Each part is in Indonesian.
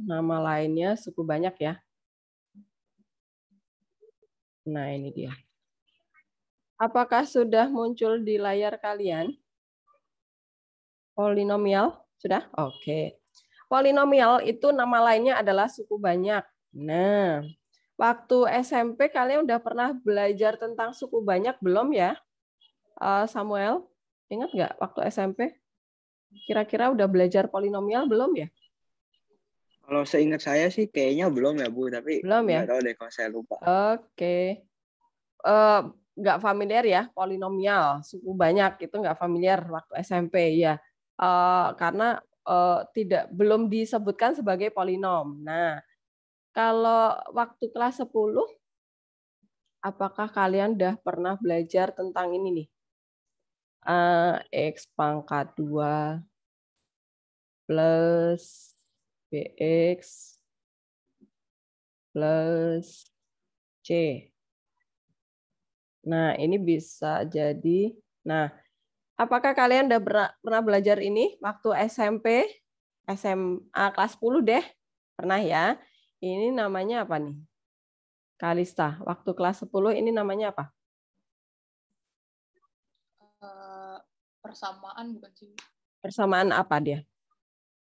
nama lainnya suku banyak ya. Nah, ini dia. Apakah sudah muncul di layar kalian? Polinomial? Sudah? Oke. Polinomial itu nama lainnya adalah suku banyak. Nah, waktu SMP kalian udah pernah belajar tentang suku banyak belum ya? Samuel, ingat nggak waktu SMP? Kira-kira udah belajar polinomial belum ya? Kalau seingat saya sih kayaknya belum ya Bu, tapi Belum ya? nggak tahu deh kalau saya lupa. Oke. Nggak familiar ya polinomial suku banyak itu nggak familiar waktu SMP ya. Karena belum disebutkan sebagai polinom. Nah, kalau waktu kelas 10 apakah kalian udah pernah belajar tentang ini nih? X pangkat 2 plus BX plus C. Nah, ini bisa jadi. Nah, apakah kalian udah pernah belajar ini waktu SMP, SMA kelas 10 deh? Pernah ya? Ini namanya apa nih? Kalista, waktu kelas 10 ini namanya apa? Persamaan bukan sih? Persamaan apa dia?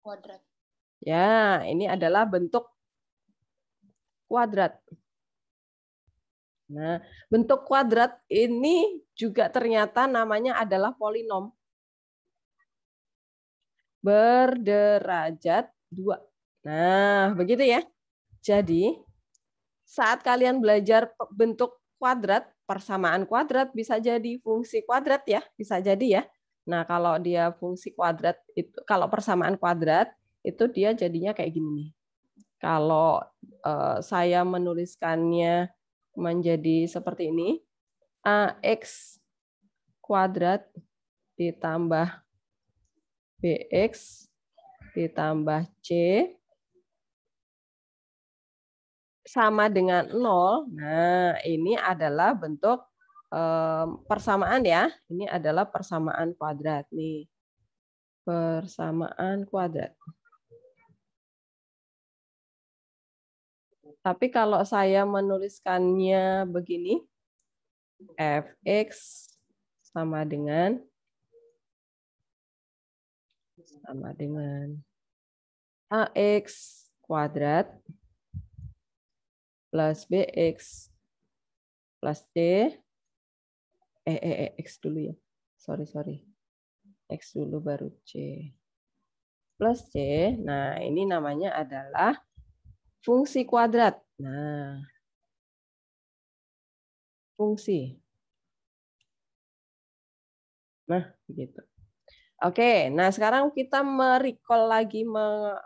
Kuadrat. Ya, ini adalah bentuk kuadrat. Nah, bentuk kuadrat ini juga ternyata namanya adalah polinom. Berderajat 2. Nah, begitu ya. Jadi, saat kalian belajar bentuk kuadrat, persamaan kuadrat bisa jadi fungsi kuadrat ya, bisa jadi ya. Nah, kalau dia fungsi kuadrat itu kalau persamaan kuadrat itu dia jadinya kayak gini nih. Kalau saya menuliskannya menjadi seperti ini, AX kuadrat ditambah BX ditambah C sama dengan 0. Nah, ini adalah bentuk persamaan ya. Ini adalah persamaan kuadrat nih. Persamaan kuadrat. Tapi kalau saya menuliskannya begini, fx sama dengan ax kuadrat plus bx plus c x dulu ya. Sorry. X dulu baru c. Plus c. Nah, ini namanya adalah fungsi kuadrat. Nah, fungsi. Nah, begitu. Oke, nah sekarang kita merecall lagi,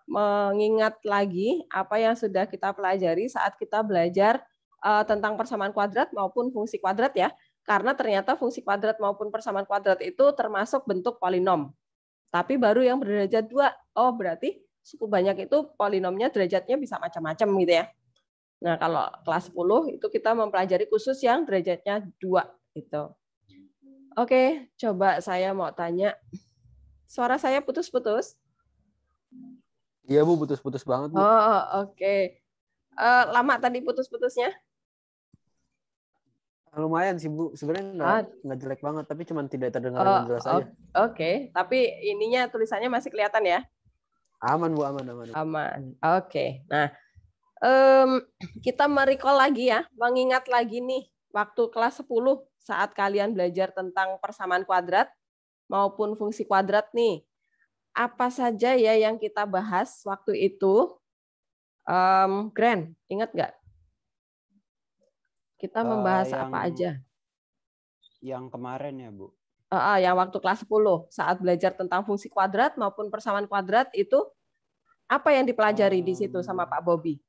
mengingat lagi apa yang sudah kita pelajari saat kita belajar tentang persamaan kuadrat maupun fungsi kuadrat ya. Karena ternyata fungsi kuadrat maupun persamaan kuadrat itu termasuk bentuk polinom. Tapi baru yang berderajat 2. Oh, berarti suku banyak itu polinomnya derajatnya bisa macam-macam gitu ya. Nah, kalau kelas 10 itu kita mempelajari khusus yang derajatnya 2 gitu. Oke, coba saya mau tanya. Suara saya putus-putus? Iya Bu, putus-putus banget Bu. Oh, oke. Lama tadi putus-putusnya? Lumayan sih Bu, sebenarnya nggak jelek banget, tapi cuma tidak terdengar dengan jelas aja. Oke, tapi ininya tulisannya masih kelihatan ya? Aman Bu, aman. Aman. Oke. Nah, kita merecall lagi ya, mengingat lagi nih waktu kelas 10 saat kalian belajar tentang persamaan kuadrat maupun fungsi kuadrat nih. Apa saja ya yang kita bahas waktu itu? Grand, ingat nggak? Kita membahas apa aja? Yang kemarin ya, Bu? Yang waktu kelas 10 saat belajar tentang fungsi kuadrat maupun persamaan kuadrat itu apa yang dipelajari di situ sama Pak Bobby?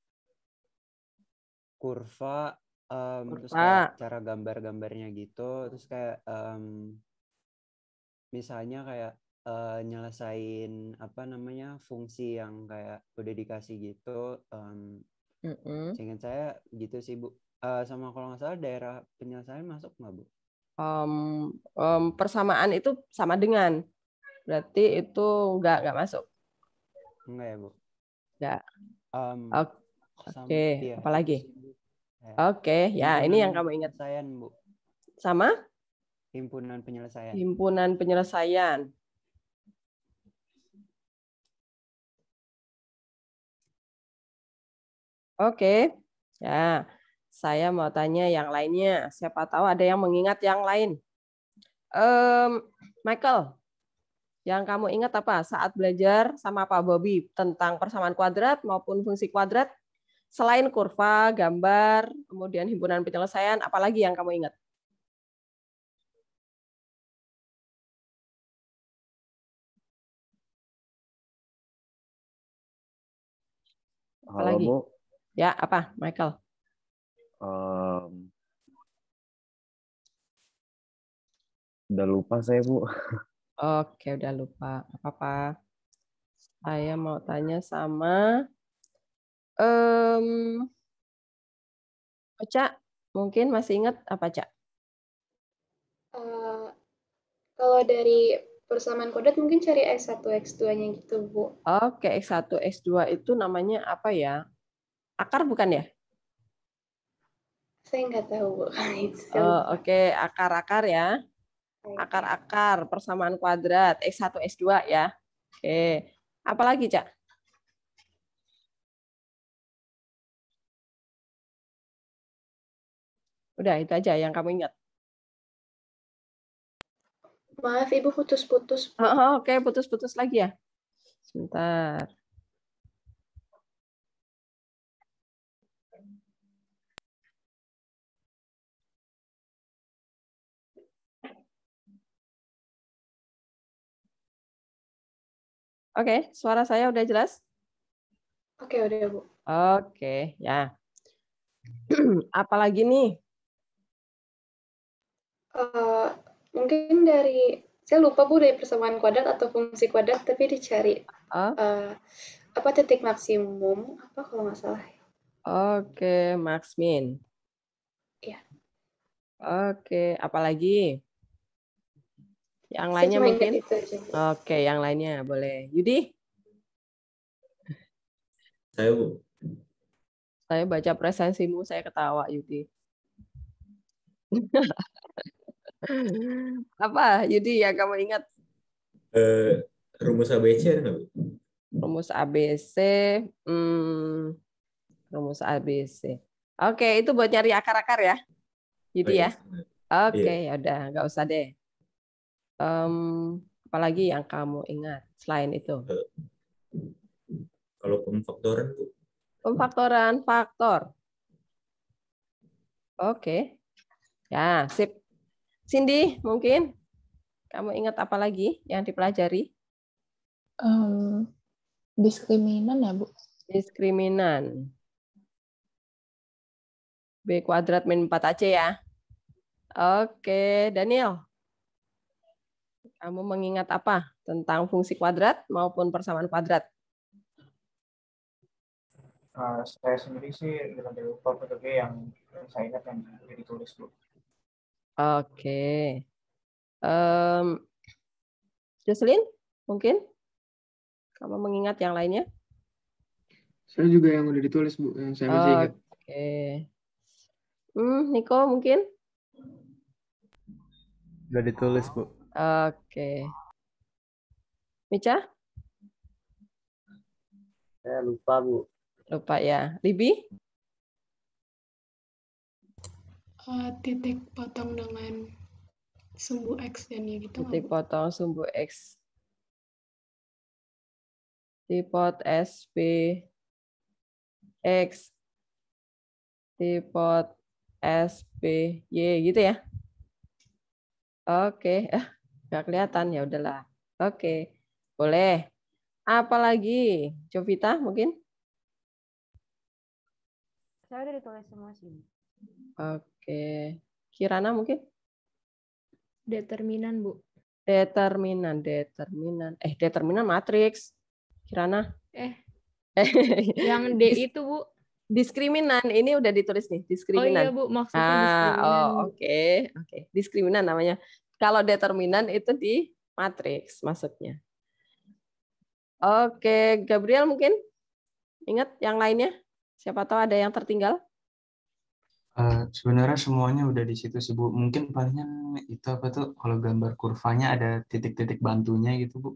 Kurva, terus kayak cara gambar-gambarnya gitu, terus kayak misalnya kayak nyelesain fungsi yang kayak udah dikasih gitu. Seingat saya gitu sih Bu. Sama kalau nggak salah daerah penyelesaian masuk nggak Bu? Persamaan itu sama dengan, berarti itu nggak masuk. Enggak ya Bu? Nggak. Oke, iya, apa lagi? itu sih, Bu. Oke, ya ini yang Himpunan kamu ingat. penyelesaian, Bu. Sama? Himpunan penyelesaian. Himpunan penyelesaian. Oke, ya saya mau tanya yang lainnya. Siapa tahu ada yang mengingat yang lain. Michael, yang kamu ingat apa saat belajar sama Pak Bobby tentang persamaan kuadrat maupun fungsi kuadrat? Selain kurva, gambar, kemudian himpunan penyelesaian, apalagi yang kamu ingat? Halo, Apalagi? Bu. Ya, apa, Michael? Udah lupa saya, Bu. Oke, udah lupa. Apa-apa. Saya mau tanya sama Cak. Mungkin masih ingat apa, Cak? Kalau dari persamaan kuadrat mungkin cari X1, X2-nya gitu, Bu. Oke, X1, X2 itu namanya apa ya? Akar bukan ya? Saya nggak tahu, Bu. Oke, akar-akar ya. Akar-akar persamaan kuadrat X1, X2 ya. Oke. Apalagi, Cak? Udah, itu aja yang kamu ingat. Maaf, Ibu putus-putus, Bu. Oke, putus-putus lagi ya. Sebentar. Oke, suara saya udah jelas? Oke, udah, Bu. Oke, ya. Apalagi nih? Mungkin dari, saya lupa, Bu, dari persamaan kuadrat atau fungsi kuadrat, tapi dicari apa titik maksimum, apa kalau nggak salah. Oke, max min. Iya. Oke, apalagi? Yang Saya lainnya cuma mungkin? ingat itu aja, Bu. Oke, yang lainnya boleh. Yudi? Saya, Bu. Saya baca presensimu, saya ketawa, Yudi. Apa, Yudi, yang kamu ingat? Rumus ABC ada nggak, Bu? Rumus ABC. Rumus ABC. Oke, itu buat nyari akar-akar ya, Yudi ya. Oke, ya udah, nggak usah deh. Apalagi yang kamu ingat selain itu? Kalau pemfaktoran, Bu. Pemfaktoran faktor. Oke. Ya, sip. Cindy, mungkin kamu ingat apa lagi yang dipelajari? Diskriminan ya, Bu? Diskriminan. B kuadrat min 4AC ya. Oke, Daniel. Kamu mengingat apa tentang fungsi kuadrat maupun persamaan kuadrat? Saya sendiri sih udah lupa, tapi yang saya ingat yang udah ditulis, Bu. Oke. Jocelyn, mungkin kamu mengingat yang lainnya? Saya juga yang udah ditulis, Bu, yang saya masih ingat. Oke. Niko mungkin? Udah ditulis, Bu. Oke. Mica? Saya lupa, Bu. Lupa ya. Libi? Titik potong dengan sumbu X dan Y gitu. Titik potong sumbu X. Tipot SP X. Tipot SP Y gitu ya. Oke. Nggak kelihatan, ya udahlah. Oke. Boleh. Apalagi? Jovita mungkin? Saya udah ditulis semua sih. Oke. Kirana mungkin? Determinan, Bu. Determinan. Determinan matriks. Kirana? Yang D itu, Bu. Diskriminan. Ini udah ditulis nih, diskriminan. Oh iya, Bu, maksudnya diskriminan. Oke. Diskriminan namanya. Kalau determinan itu di matriks maksudnya. Oke, Gabriel mungkin Ingat yang lainnya? Siapa tahu ada yang tertinggal? Sebenarnya semuanya udah di situ sih, Bu. Mungkin palingan itu apa tuh, kalau gambar kurvanya ada titik-titik bantunya gitu, Bu.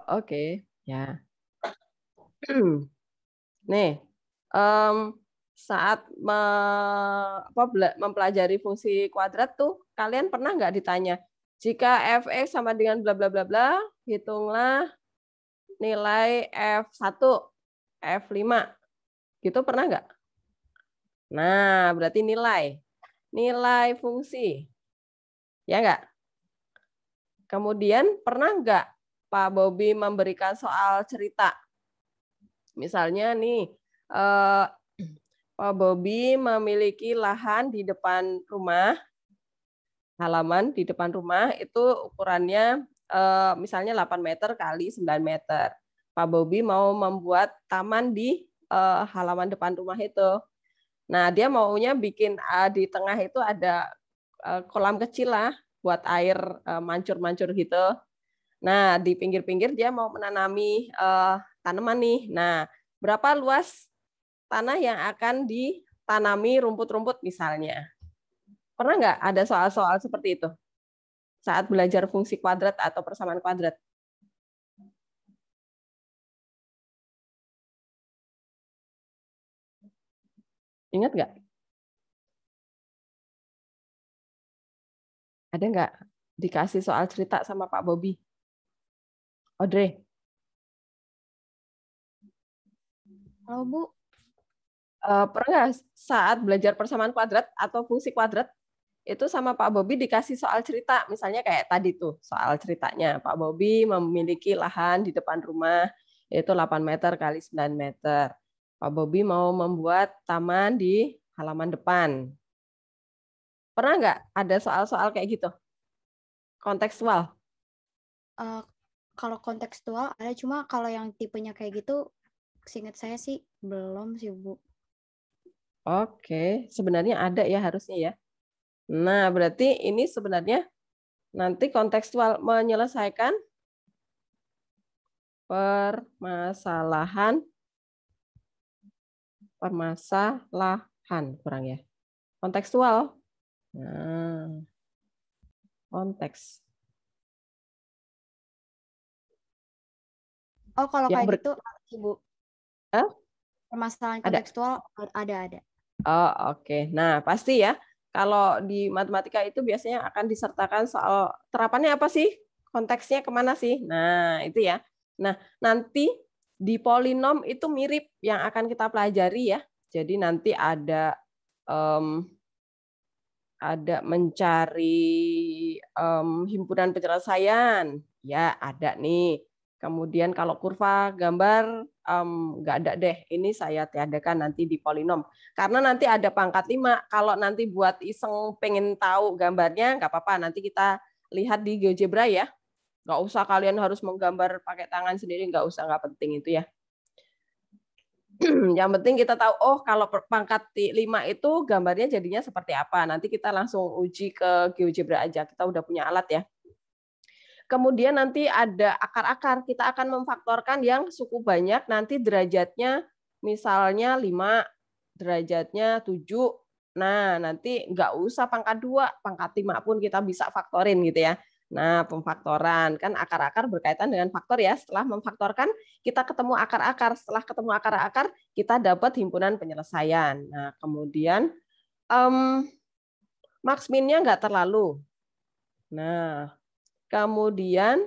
Oke. Ya. Nih, saat mempelajari fungsi kuadrat tuh, kalian pernah nggak ditanya, jika fx sama dengan bla bla bla bla, hitunglah nilai F1, F5. Gitu pernah nggak? Nah, berarti nilai fungsi. Ya nggak? Kemudian pernah nggak Pak Bobi memberikan soal cerita? Misalnya nih, Pak Bobi memiliki lahan di depan rumah, halaman di depan rumah itu ukurannya misalnya 8 meter kali 9 meter. Pak Bobi mau membuat taman di halaman depan rumah itu. Nah, dia maunya bikin di tengah itu ada kolam kecil lah buat air mancur-mancur gitu. Nah, di pinggir-pinggir dia mau menanami tanaman nih. Nah, berapa luas tanah yang akan ditanami rumput-rumput misalnya? Pernah nggak ada soal-soal seperti itu saat belajar fungsi kuadrat atau persamaan kuadrat? Ingat nggak? Ada nggak dikasih soal cerita sama Pak Bobi? Audrey? Halo, Bu. Pernah nggak saat belajar persamaan kuadrat atau fungsi kuadrat, itu sama Pak Bobi dikasih soal cerita, misalnya kayak tadi tuh soal ceritanya, Pak Bobi memiliki lahan di depan rumah, yaitu 8 meter kali 9 meter. Pak Bobi mau membuat taman di halaman depan. Pernah nggak ada soal-soal kayak gitu? Kontekstual? Kalau kontekstual ada, cuma kalau yang tipenya kayak gitu, seingat saya sih belum sih, Bu. Oke, sebenarnya ada ya harusnya ya. Nah, berarti ini sebenarnya nanti kontekstual menyelesaikan permasalahan kurang ya. Kontekstual. Nah, konteks. Oh, kalau kayak gitu, Ibu. Permasalahan kontekstual ada. Oh, oke. Nah, pasti ya. Kalau di matematika itu biasanya akan disertakan soal terapannya apa sih? Konteksnya kemana sih? Nah, itu ya. Nah, nanti di polinom itu mirip yang akan kita pelajari ya. Jadi nanti ada mencari himpunan penyelesaian. Ya, ada nih. Kemudian kalau kurva gambar nggak ada deh. Ini saya tiadakan nanti di polinom. Karena nanti ada pangkat 5. Kalau nanti buat iseng pengen tahu gambarnya, nggak apa-apa. Nanti kita lihat di GeoGebra ya. Nggak usah kalian harus menggambar pakai tangan sendiri. Nggak usah, nggak penting itu ya. Yang penting kita tahu, oh kalau pangkat 5 itu gambarnya jadinya seperti apa. Nanti kita langsung uji ke GeoGebra aja. Kita udah punya alat ya. Kemudian nanti ada akar-akar. Kita akan memfaktorkan yang suku banyak. Nanti derajatnya misalnya 5, derajatnya 7. Nah, nanti nggak usah pangkat 2, pangkat 5 pun kita bisa faktorin gitu ya. Nah, pemfaktoran. Kan akar-akar berkaitan dengan faktor ya. Setelah memfaktorkan, kita ketemu akar-akar. Setelah ketemu akar-akar, kita dapat himpunan penyelesaian. Nah, kemudian max min-nya nggak terlalu. Nah, kemudian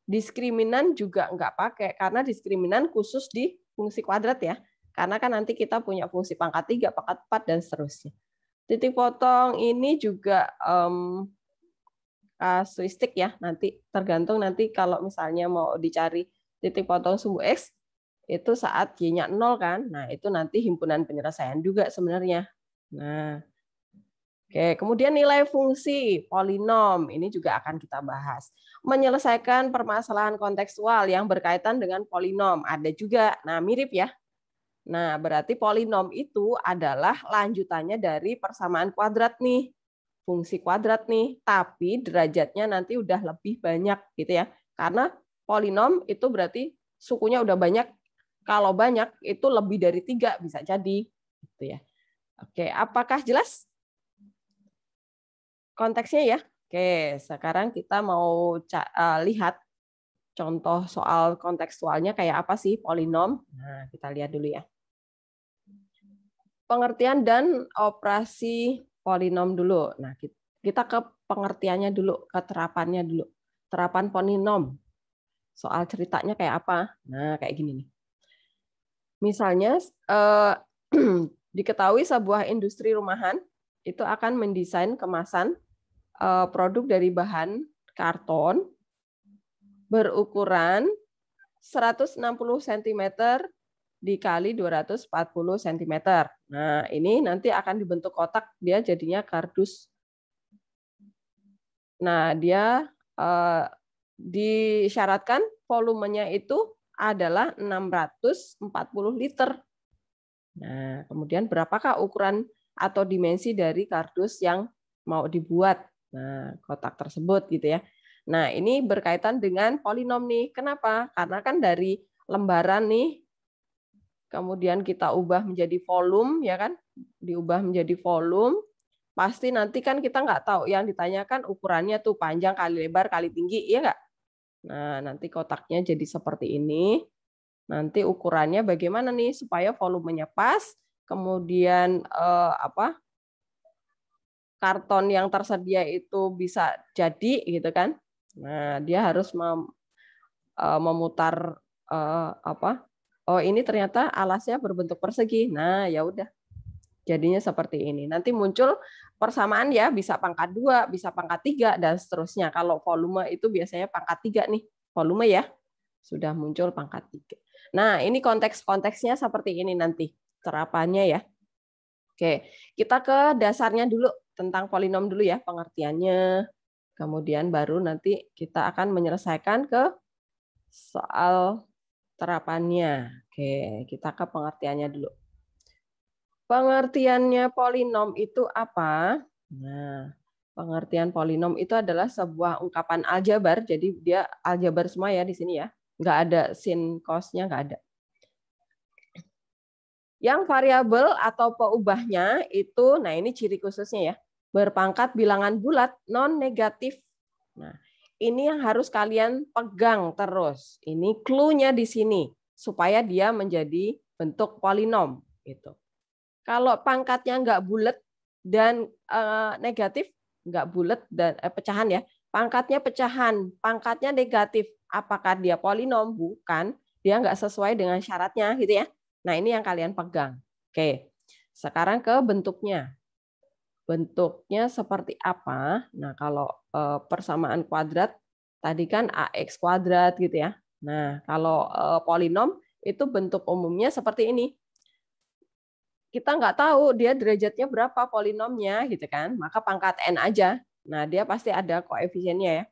diskriminan juga nggak pakai, karena diskriminan khusus di fungsi kuadrat ya. Karena kan nanti kita punya fungsi pangkat 3, pangkat 4, dan seterusnya. Titik potong ini juga kasuistik ya, nanti tergantung nanti kalau misalnya mau dicari titik potong sumbu X, itu saat Y-nya 0 kan, nah itu nanti himpunan penyelesaian juga sebenarnya. Nah, oke, kemudian nilai fungsi polinom ini juga akan kita bahas. Menyelesaikan permasalahan kontekstual yang berkaitan dengan polinom ada juga. Nah, mirip ya. Nah, berarti polinom itu adalah lanjutannya dari persamaan kuadrat nih. Fungsi kuadrat nih, tapi derajatnya nanti udah lebih banyak gitu ya. Karena polinom itu berarti sukunya udah banyak, Kalau banyak itu lebih dari 3 bisa jadi. Gitu ya. Oke, apakah jelas konteksnya ya? Oke, sekarang kita mau lihat contoh soal kontekstualnya kayak apa sih polinom. Nah, kita lihat dulu ya. Pengertian dan operasi polinom dulu. Nah, kita ke pengertiannya dulu, ke terapannya dulu. Terapan polinom. Soal ceritanya kayak apa? Nah, kayak gini nih. Misalnya, diketahui sebuah industri rumahan itu akan mendesain kemasan produk dari bahan karton berukuran 160 cm dikali 240 cm. Nah, ini nanti akan dibentuk kotak, dia jadinya kardus. Nah, dia disyaratkan volumenya itu adalah 640 liter. Nah, kemudian berapakah ukuran atau dimensi dari kardus yang mau dibuat? Nah, kotak tersebut gitu ya. Nah, ini berkaitan dengan polinom nih. Kenapa? Karena kan dari lembaran nih, kemudian kita ubah menjadi volume, ya kan? Diubah menjadi volume. Pasti nanti kan kita nggak tahu yang ditanyakan ukurannya tuh panjang kali lebar kali tinggi, ya nggak? Nah, nanti kotaknya jadi seperti ini. Nanti ukurannya bagaimana nih supaya volumenya pas, kemudian karton yang tersedia itu bisa jadi gitu kan. Nah, dia harus memutar oh ini ternyata alasnya berbentuk persegi. Nah, ya udah. Jadinya seperti ini. Nanti muncul persamaan ya, bisa pangkat 2, bisa pangkat 3 dan seterusnya. Kalau volume itu biasanya pangkat 3 nih. Volume ya. Sudah muncul pangkat 3. Nah, ini konteks-konteksnya seperti ini nanti terapannya ya. Oke, kita ke dasarnya dulu tentang polinom dulu ya, pengertiannya. Kemudian baru nanti kita akan menyelesaikan ke soal terapannya. Oke, kita ke pengertiannya dulu. Pengertiannya polinom itu apa? Nah, pengertian polinom itu adalah sebuah ungkapan aljabar. Jadi dia aljabar semua ya di sini ya. Nggak ada sin cos-nya, nggak ada. Yang variabel atau peubahnya itu, nah ini ciri khususnya ya, berpangkat bilangan bulat non-negatif. Nah, ini yang harus kalian pegang terus. Ini clue-nya di sini, supaya dia menjadi bentuk polinom. Gitu. Kalau pangkatnya nggak bulat dan negatif, nggak bulat dan pecahan ya, pangkatnya pecahan, pangkatnya negatif. Apakah dia polinom? Bukan. Dia nggak sesuai dengan syaratnya gitu ya. Nah, ini yang kalian pegang. Oke. Sekarang ke bentuknya. Bentuknya seperti apa? Nah, kalau persamaan kuadrat tadi kan AX kuadrat gitu ya. Nah, kalau polinom itu bentuk umumnya seperti ini. Kita nggak tahu dia derajatnya berapa polinomnya gitu kan. Maka pangkat N aja. Nah, dia pasti ada koefisiennya ya.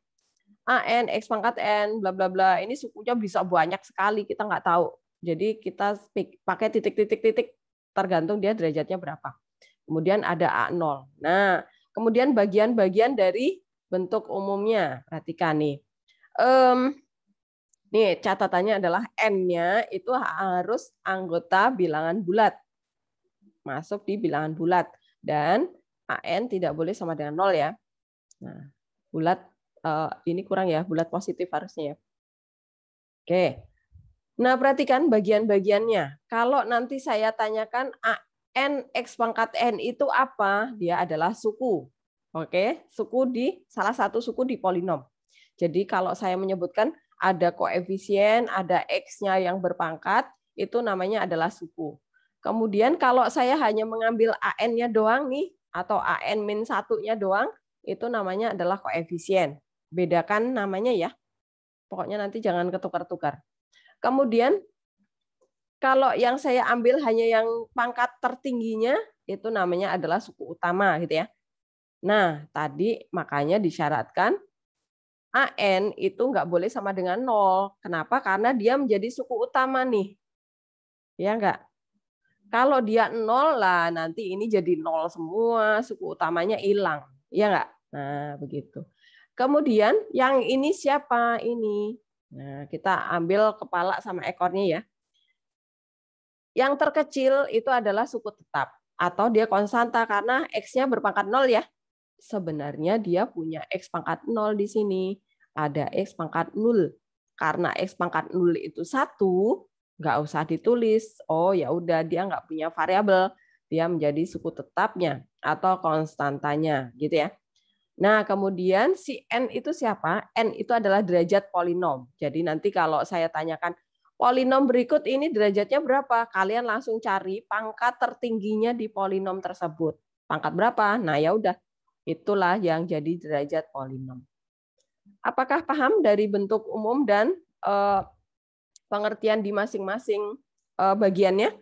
AN, X pangkat N, bla bla bla. Ini sukunya bisa banyak sekali, kita nggak tahu. Jadi kita pakai titik-titik-titik tergantung dia derajatnya berapa. Kemudian ada A0. Nah, kemudian bagian-bagian dari bentuk umumnya. Perhatikan nih. Nih catatannya adalah N-nya itu harus anggota bilangan bulat. Masuk di bilangan bulat. Dan AN tidak boleh sama dengan 0 ya. Nah, bulat ini kurang ya, bulat positif harusnya ya. Oke. Nah, perhatikan bagian-bagiannya. Kalau nanti saya tanyakan AN X pangkat N itu apa? Dia adalah suku. Oke, suku di salah satu suku di polinom. Jadi kalau saya menyebutkan ada koefisien, ada X-nya yang berpangkat, itu namanya adalah suku. Kemudian kalau saya hanya mengambil AN-nya doang nih, atau AN-1-nya doang, itu namanya adalah koefisien. Bedakan namanya ya. Pokoknya nanti jangan ketukar-tukar. Kemudian kalau yang saya ambil hanya yang pangkat tertingginya, itu namanya adalah suku utama gitu ya. Nah, tadi makanya disyaratkan AN itu nggak boleh sama dengan 0. Kenapa? Karena dia menjadi suku utama nih. Ya nggak? Kalau dia 0 lah, nanti ini jadi 0 semua, suku utamanya hilang. Ya nggak? Nah, begitu. Kemudian yang ini siapa? Ini. Nah, kita ambil kepala sama ekornya ya. Yang terkecil itu adalah suku tetap atau dia konstanta karena X-nya berpangkat 0 ya. Sebenarnya dia punya X pangkat 0 di sini. Ada X pangkat 0. Karena X pangkat 0 itu 1, nggak usah ditulis. Oh ya udah, dia nggak punya variabel. Dia menjadi suku tetapnya atau konstantanya gitu ya. Nah, kemudian si N itu siapa? N itu adalah derajat polinom. Jadi nanti kalau saya tanyakan polinom berikut ini derajatnya berapa? Kalian langsung cari pangkat tertingginya di polinom tersebut. Pangkat berapa? Nah, ya udah. Itulah yang jadi derajat polinom. Apakah paham dari bentuk umum dan pengertian di masing-masing bagiannya?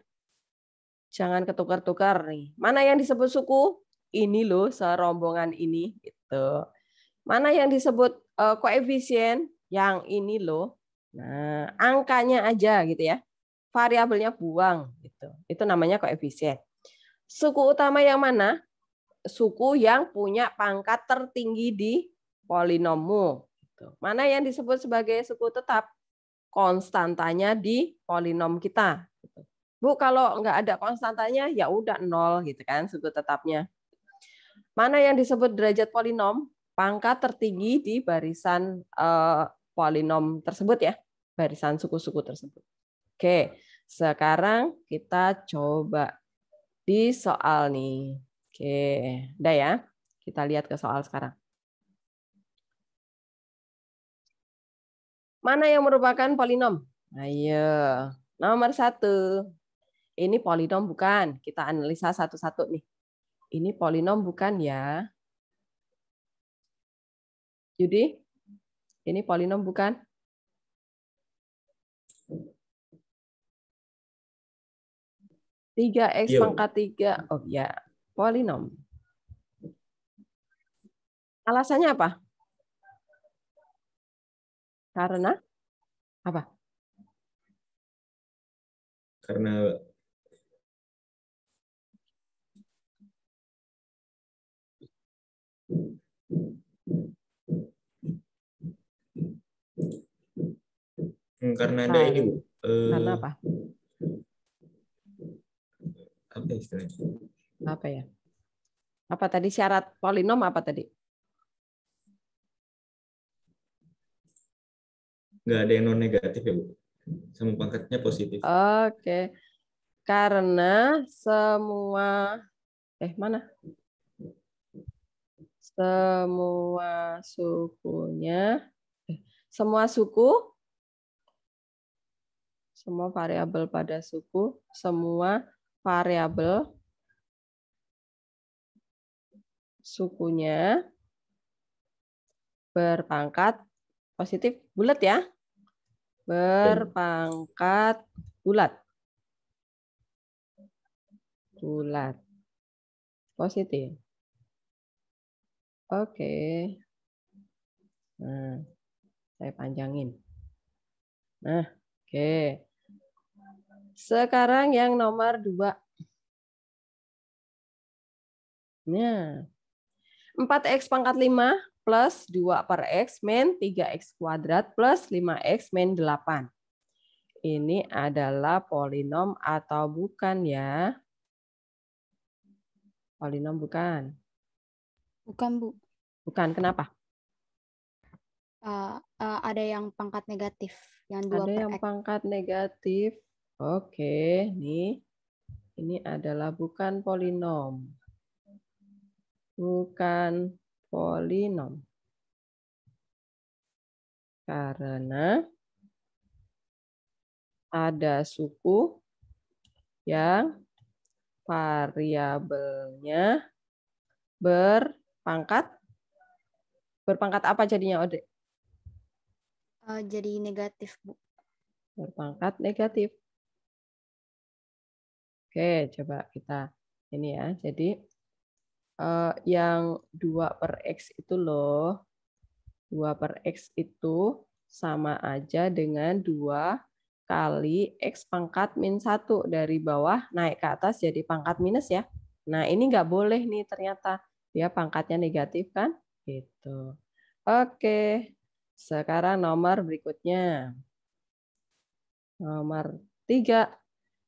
Jangan ketukar-tukar nih. Mana yang disebut suku? Ini loh, serombongan ini. Gitu. Mana yang disebut koefisien? Yang ini loh. Nah, angkanya aja gitu ya. Variabelnya buang. Gitu. Itu namanya koefisien. Suku utama yang mana? Suku yang punya pangkat tertinggi di polinommu. Mana yang disebut sebagai suku tetap? Konstantanya di polinom kita. Bu, kalau nggak ada konstantanya, ya udah 0 gitu kan suku tetapnya. Mana yang disebut derajat polinom? Pangkat tertinggi di barisan polinom tersebut ya, barisan suku-suku tersebut. Oke, sekarang kita coba di soal nih. Oke, udah ya. Kita lihat ke soal sekarang. Mana yang merupakan polinom? Ayo, nomor 1. Ini polinom bukan? Kita analisa satu-satu nih. Ini polinom bukan ya? Yudi, ini polinom bukan? Tiga X pangkat 3. Oh ya, polinom. Alasannya apa? Karena apa? Karena karena ada ini, Bu. Karena apa? Apa istilahnya? Apa ya? Apa tadi syarat polinom apa tadi? Nggak ada yang non negatif ya, Bu. Sama pangkatnya positif. Oke. Karena semua mana? Semua sukunya semua suku, semua variabel pada suku, semua variabel sukunya berpangkat positif bulat ya. Berpangkat bulat. Bulat. Positif. Oke. Nah, saya panjangin. Nah, oke. Sekarang yang nomor 2. Nah, 4X pangkat 5 plus 2 per X min 3X kuadrat plus 5X min 8. Ini adalah polinom atau bukan ya? Polinom bukan? Bukan, Bu. Bukan, kenapa? Ada yang pangkat negatif. Yang 2 ada per yang X. pangkat negatif. Oke, nih. Ini adalah bukan polinom. Bukan polinom. Karena ada suku yang variabelnya berpangkat apa jadinya, Ode? Jadi negatif, Bu. Berpangkat negatif. Oke, coba kita ini ya. Jadi yang 2 per X itu loh. 2 per X itu sama aja dengan 2 kali X pangkat min 1. Dari bawah naik ke atas jadi pangkat minus ya. Nah, ini nggak boleh nih ternyata. Dia pangkatnya negatif kan? Gitu. Oke. Sekarang nomor berikutnya. Nomor 3.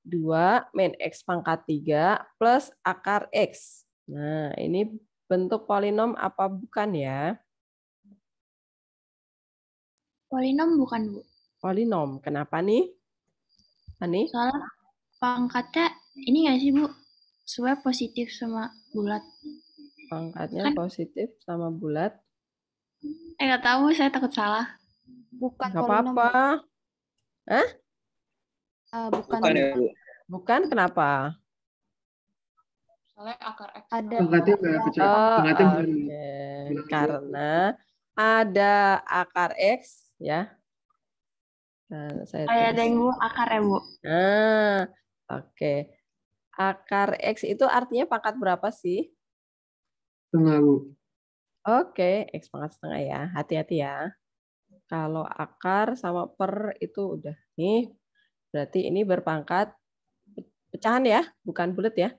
2 min X pangkat 3 plus akar X. Nah, ini bentuk polinom apa bukan ya? Polinom bukan, Bu. Polinom. Kenapa nih? Ani? Soalnya pangkatnya ini nggak sih, Bu? Supaya positif sama bulat. Pangkatnya kan positif sama bulat. Nggak tahu, saya takut salah. Bukan Nggak polinom. apa-apa. Hah? Bukan ya, Bu. Bukan, kenapa? Soalnya akar X. Ada. Pangkatnya nggak pecah. Pangkatnya Oke. Karena ada akar X ya. Nah, saya Kayak ada yang Bu, akar ya, Bu. Nah, oke. Akar X itu artinya pangkat berapa sih? Setengah, Bu. Oke, X pangkat setengah ya. Hati-hati ya. Kalau akar sama per itu udah. Nih, berarti ini berpangkat pecahan ya, bukan bulat ya.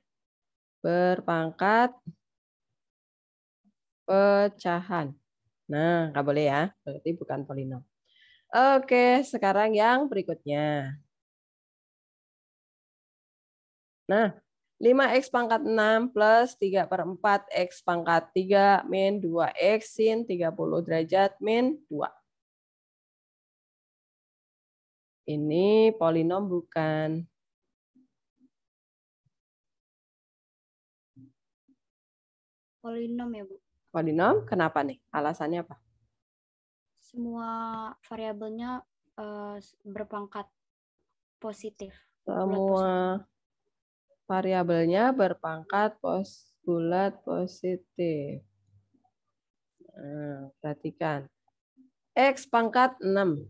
Berpangkat pecahan. Nah, nggak boleh ya. Berarti bukan polinom. Oke, sekarang yang berikutnya. Nah, 5X pangkat 6 plus 3/4 X pangkat 3 min 2X sin 30 derajat min 2. Ini polinom bukan? Polinom ya, Bu. Polinom, kenapa nih? Alasannya apa? Semua variabelnya berpangkat positif. Semua variabelnya berpangkat bulat positif. Nah, perhatikan. X pangkat 6.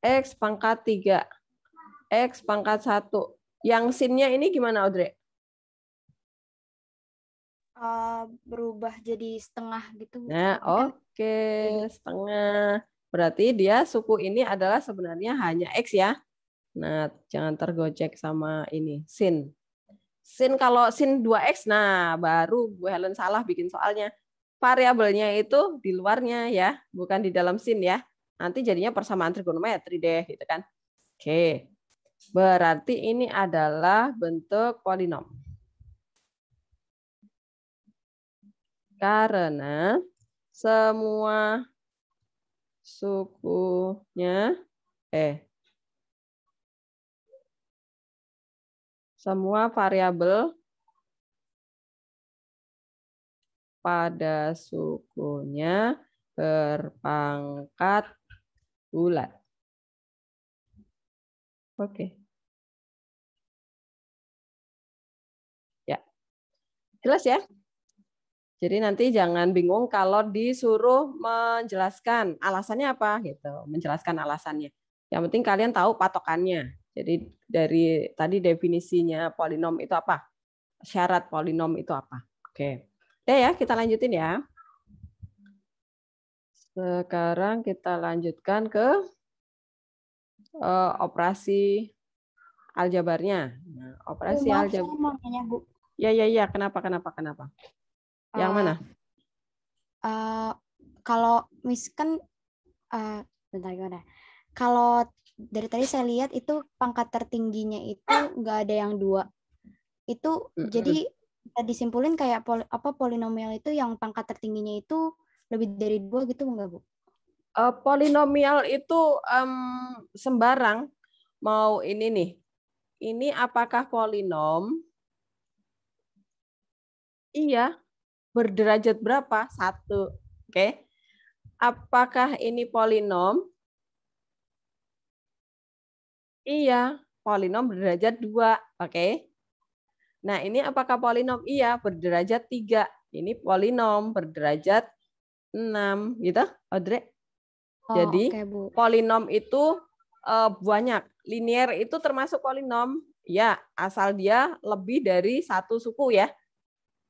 X pangkat 3. X pangkat 1. Yang sinnya ini gimana, Audrey? Berubah jadi setengah gitu. Nah, oke, setengah. Berarti dia suku ini adalah sebenarnya hanya X ya. Nah, jangan tergocek sama ini, sin. Sin kalau sin 2X, nah baru Bu Helen salah bikin soalnya. Variabelnya itu di luarnya ya, bukan di dalam sin ya. Nanti jadinya persamaan trigonometri deh, gitu kan. Oke, berarti ini adalah bentuk polinom. Karena semua sukunya, semua variabel pada sukunya berpangkat bulat. Oke. Ya. Jelas ya? Jadi nanti jangan bingung kalau disuruh menjelaskan alasannya apa gitu, menjelaskan alasannya. Yang penting kalian tahu patokannya. Jadi dari tadi definisinya polinom itu apa? Syarat polinom itu apa? Oke. Ya, kita lanjutin ya. Sekarang kita lanjutkan ke operasi aljabarnya. Nah, operasi aljabar. Saya mau nanya, Bu. Ya. Kenapa? Yang mana? Kalau misalkan, bentar gimana? Kalau dari tadi saya lihat itu pangkat tertingginya itu nggak ada yang 2. Itu jadi kita disimpulin kayak polinomial itu yang pangkat tertingginya itu lebih dari 2 gitu enggak, Bu? Polinomial itu sembarang. Mau ini nih. Ini apakah polinom? Iya. Berderajat berapa? 1. Oke. Apakah ini polinom? Iya, polinom berderajat 2. Oke. Nah, ini apakah polinom? Iya, berderajat 3. Ini polinom berderajat 6. Gitu, Audrey? Jadi, polinom itu banyak. Linier itu termasuk polinom. Ya, asal dia lebih dari 1 suku ya.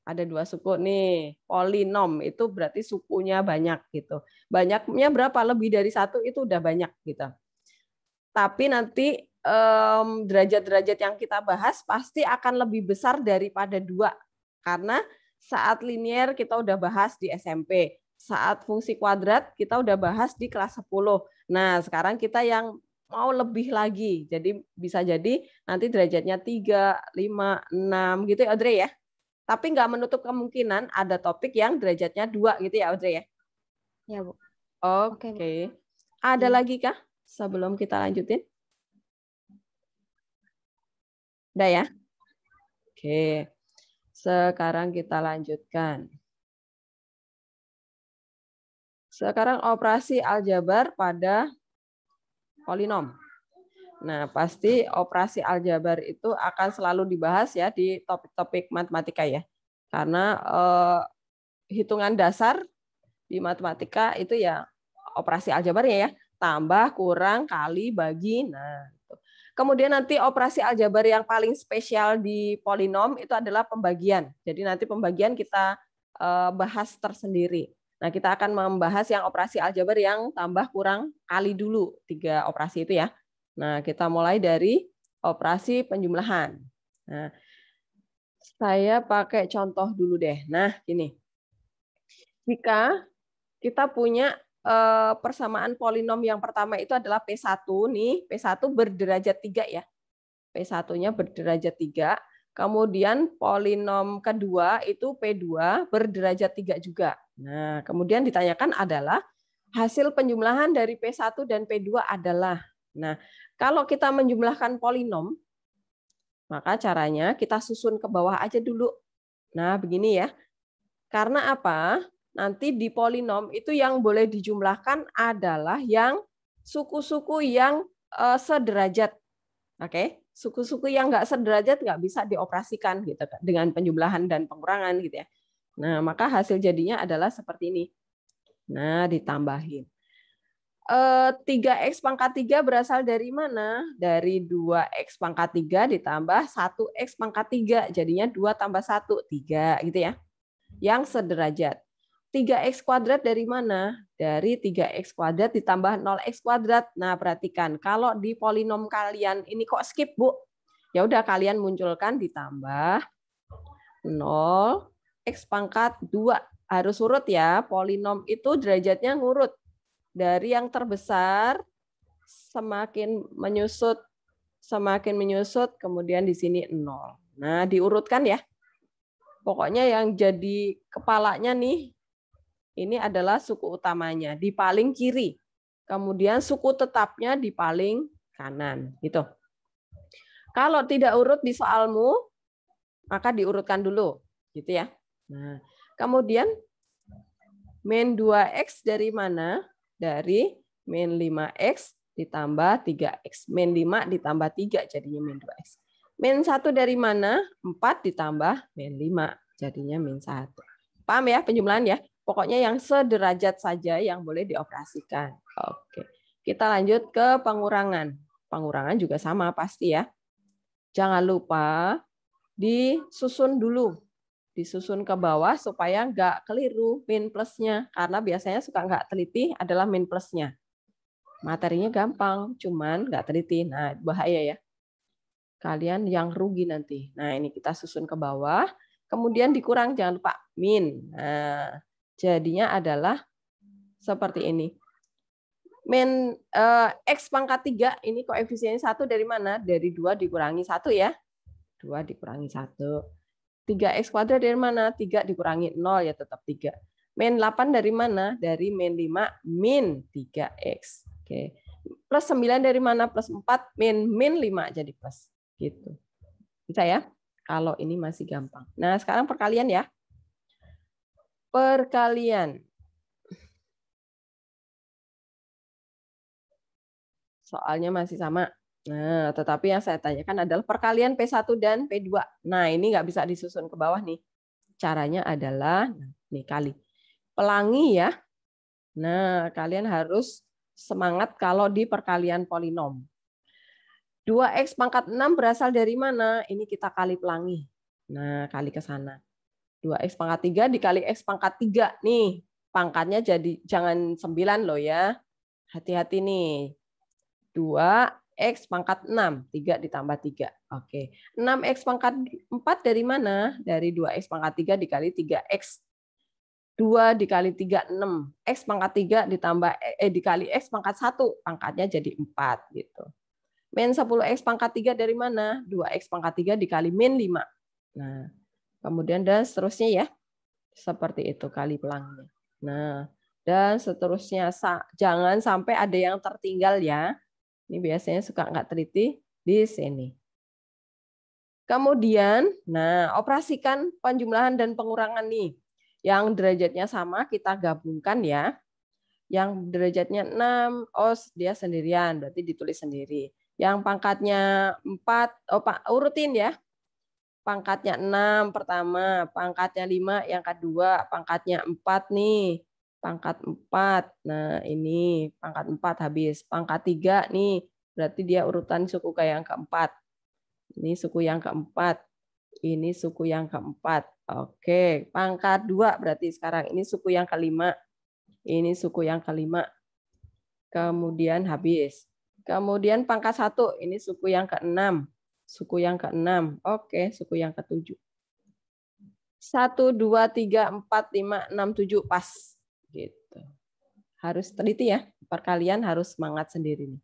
Ada 2 suku nih, polinom itu berarti sukunya banyak gitu. Banyaknya berapa? Lebih dari 1 itu udah banyak gitu. Tapi nanti derajat-derajat yang kita bahas pasti akan lebih besar daripada 2. Karena saat linier kita udah bahas di SMP. Saat fungsi kuadrat kita udah bahas di kelas 10. Nah, sekarang kita yang mau lebih lagi. Jadi bisa jadi nanti derajatnya 3, 5, 6 gitu ya Audrey ya. Tapi nggak menutup kemungkinan ada topik yang derajatnya 2 gitu ya Audrey ya. Ya, Bu. Oke. Ada lagi kah sebelum kita lanjutin? Udah ya? Oke. Sekarang kita lanjutkan. Sekarang operasi aljabar pada polinom. Nah, pasti operasi aljabar itu akan selalu dibahas ya di topik-topik matematika ya. Karena hitungan dasar di matematika itu ya operasi aljabarnya ya, tambah, kurang, kali, bagi. Nah, kemudian nanti operasi aljabar yang paling spesial di polinom itu adalah pembagian. Jadi nanti pembagian kita bahas tersendiri. Nah, kita akan membahas yang operasi aljabar yang tambah, kurang, kali dulu. 3 operasi itu ya. Nah, kita mulai dari operasi penjumlahan. Nah, saya pakai contoh dulu deh. Nah, gini. Jika kita punya persamaan polinom yang pertama itu adalah P1 nih, P1 berderajat 3 ya. P1-nya berderajat 3. Kemudian polinom kedua itu P2 berderajat 3 juga. Nah, kemudian ditanyakan adalah hasil penjumlahan dari P1 dan P2 adalah. Nah, kalau kita menjumlahkan polinom, maka caranya kita susun ke bawah aja dulu. Nah, begini ya. Karena apa? Nanti di polinom itu yang boleh dijumlahkan adalah yang suku-suku yang sederajat. Oke, suku-suku yang nggak sederajat nggak bisa dioperasikan gitu dengan penjumlahan dan pengurangan gitu ya. Nah, maka hasil jadinya adalah seperti ini. Nah, ditambahin. 3x pangkat 3 berasal dari mana? Dari 2x pangkat 3 ditambah 1x pangkat 3. Jadinya 2 tambah 1, 3 gitu ya. Yang sederajat. 3x kuadrat dari mana? Dari 3x kuadrat ditambah 0x kuadrat. Nah, perhatikan. Kalau di polinom kalian ini kok skip, Bu? Ya udah kalian munculkan ditambah 0x pangkat 2. Harus urut ya. Polinom itu derajatnya ngurut. Dari yang terbesar semakin menyusut, kemudian di sini 0. Nah, diurutkan ya. Pokoknya yang jadi kepalanya nih, ini adalah suku utamanya di paling kiri. Kemudian suku tetapnya di paling kanan. Gitu. Kalau tidak urut di soalmu, maka diurutkan dulu. Gitu ya. Nah, kemudian min 2x dari mana? Dari min 5x ditambah 3x. Min 5 ditambah 3 jadinya min 2x. Min 1 dari mana? 4 ditambah min 5 jadinya min 1. Paham ya penjumlahan ya? Pokoknya yang sederajat saja yang boleh dioperasikan. Oke. Kita lanjut ke pengurangan. Pengurangan juga sama pasti ya. Jangan lupa disusun dulu. Disusun ke bawah supaya nggak keliru min plusnya. Karena biasanya suka nggak teliti adalah min plusnya. Materinya gampang, cuman nggak teliti. Nah, bahaya ya. Kalian yang rugi nanti. Nah, ini kita susun ke bawah. Kemudian dikurang, jangan lupa min. Nah, jadinya adalah seperti ini. Min x pangkat 3, ini koefisiennya 1 dari mana? Dari 2 dikurangi 1 ya. 2 dikurangi 1. 3x kuadrat dari mana? 3 dikurangi 0 ya tetap 3. Min 8 dari mana? Dari min 5 min 3x. Oke. Plus 9 dari mana? Plus 4 min 5 jadi plus. Gitu. Bisa ya? Kalau ini masih gampang. Nah, sekarang perkalian ya. Perkalian. Soalnya masih sama. Nah, tetapi yang saya tanyakan adalah perkalian P1 dan P2. Nah, ini nggak bisa disusun ke bawah nih. Caranya adalah, nih kali. Pelangi ya. Nah, kalian harus semangat kalau di perkalian polinom. 2x pangkat 6 berasal dari mana? Ini kita kali pelangi. Nah, kali ke sana. 2x pangkat 3 dikali x pangkat 3. Nih, pangkatnya jadi jangan 9 loh ya. Hati-hati nih. 2x pangkat 6. 3 ditambah 3. Oke. 6x pangkat 4 dari mana? Dari 2x pangkat 3 dikali 3x. 2 dikali 3, 6. X pangkat 3 ditambah dikali X pangkat 1. Pangkatnya jadi 4. Gitu. Min 10X pangkat 3 dari mana? 2X pangkat 3 dikali min 5. Nah, kemudian dan seterusnya ya. Seperti itu kali pelangnya. Nah, dan seterusnya. Jangan sampai ada yang tertinggal ya. Ini biasanya suka nggak teliti di sini. Kemudian, nah operasikan penjumlahan dan pengurangan nih. Yang derajatnya sama kita gabungkan ya. Yang derajatnya 6, oh dia sendirian, berarti ditulis sendiri. Yang pangkatnya 4, urutin ya. Pangkatnya 6 pertama, pangkatnya 5 yang kedua, pangkatnya 4 nih. Pangkat 4. Nah, ini pangkat 4 habis. Pangkat 3 nih, berarti dia urutan suku ke yang keempat. Ini suku yang keempat. Ini suku yang keempat. Oke, pangkat 2 berarti sekarang ini suku yang kelima. Ini suku yang kelima. Kemudian habis. Kemudian pangkat 1, ini suku yang ke-6. Suku yang ke-6. Oke, suku yang ke-7. 1, 2, 3, 4, 5, 6, 7 pas. Gitu. Harus teliti ya. Perkalian harus semangat sendiri nih.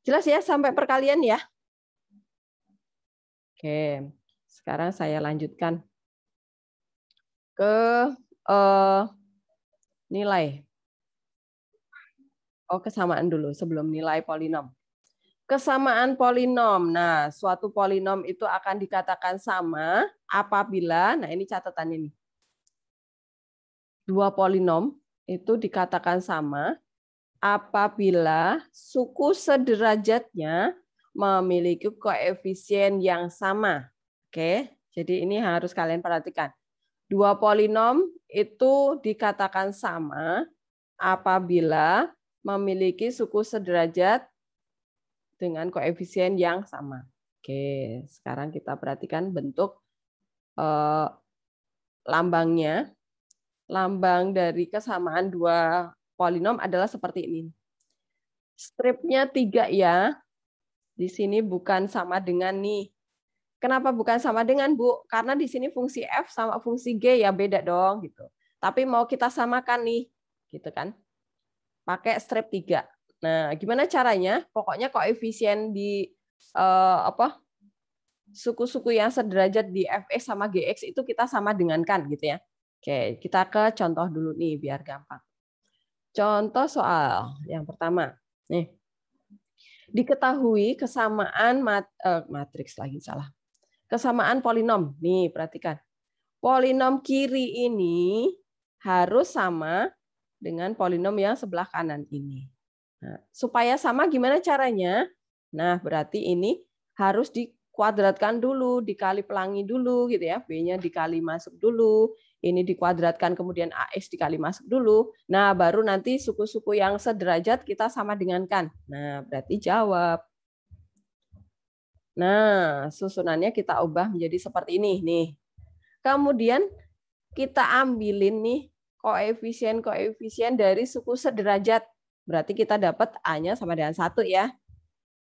Jelas ya sampai perkalian ya? Oke. Sekarang saya lanjutkan ke nilai. Oh, kesamaan dulu sebelum nilai polinom. Kesamaan polinom. Nah, suatu polinom itu akan dikatakan sama apabila, nah ini catatannya nih. Dua polinom itu dikatakan sama apabila suku sederajatnya memiliki koefisien yang sama. Oke, jadi ini harus kalian perhatikan. Dua polinom itu dikatakan sama apabila memiliki suku sederajat dengan koefisien yang sama. Oke, sekarang kita perhatikan bentuk lambangnya. Lambang dari kesamaan dua polinom adalah seperti ini. Stripnya 3 ya. Di sini bukan sama dengan nih. Kenapa bukan sama dengan, Bu? Karena di sini fungsi F sama fungsi G ya beda dong gitu. Tapi mau kita samakan nih, gitu kan? Pakai strip 3. Nah, gimana caranya? Pokoknya koefisien di suku-suku yang sederajat di Fx sama Gx itu kita sama dengankan gitu ya. Oke, kita ke contoh dulu nih biar gampang. Contoh soal yang pertama. Nih. Diketahui kesamaan matriks lagi salah. Kesamaan polinom. Nih, perhatikan. Polinom kiri ini harus sama dengan polinom yang sebelah kanan ini. Nah, supaya sama gimana caranya? Nah, berarti ini harus dikuadratkan dulu, dikali pelangi dulu gitu ya. B-nya dikali masuk dulu. Ini dikuadratkan kemudian AX dikali masuk dulu. Nah, baru nanti suku-suku yang sederajat kita sama dengankan. Nah, berarti jawab. Nah, susunannya kita ubah menjadi seperti ini nih. Kemudian kita ambilin nih koefisien-koefisien dari suku sederajat. Berarti kita dapat A-nya sama dengan 1 ya.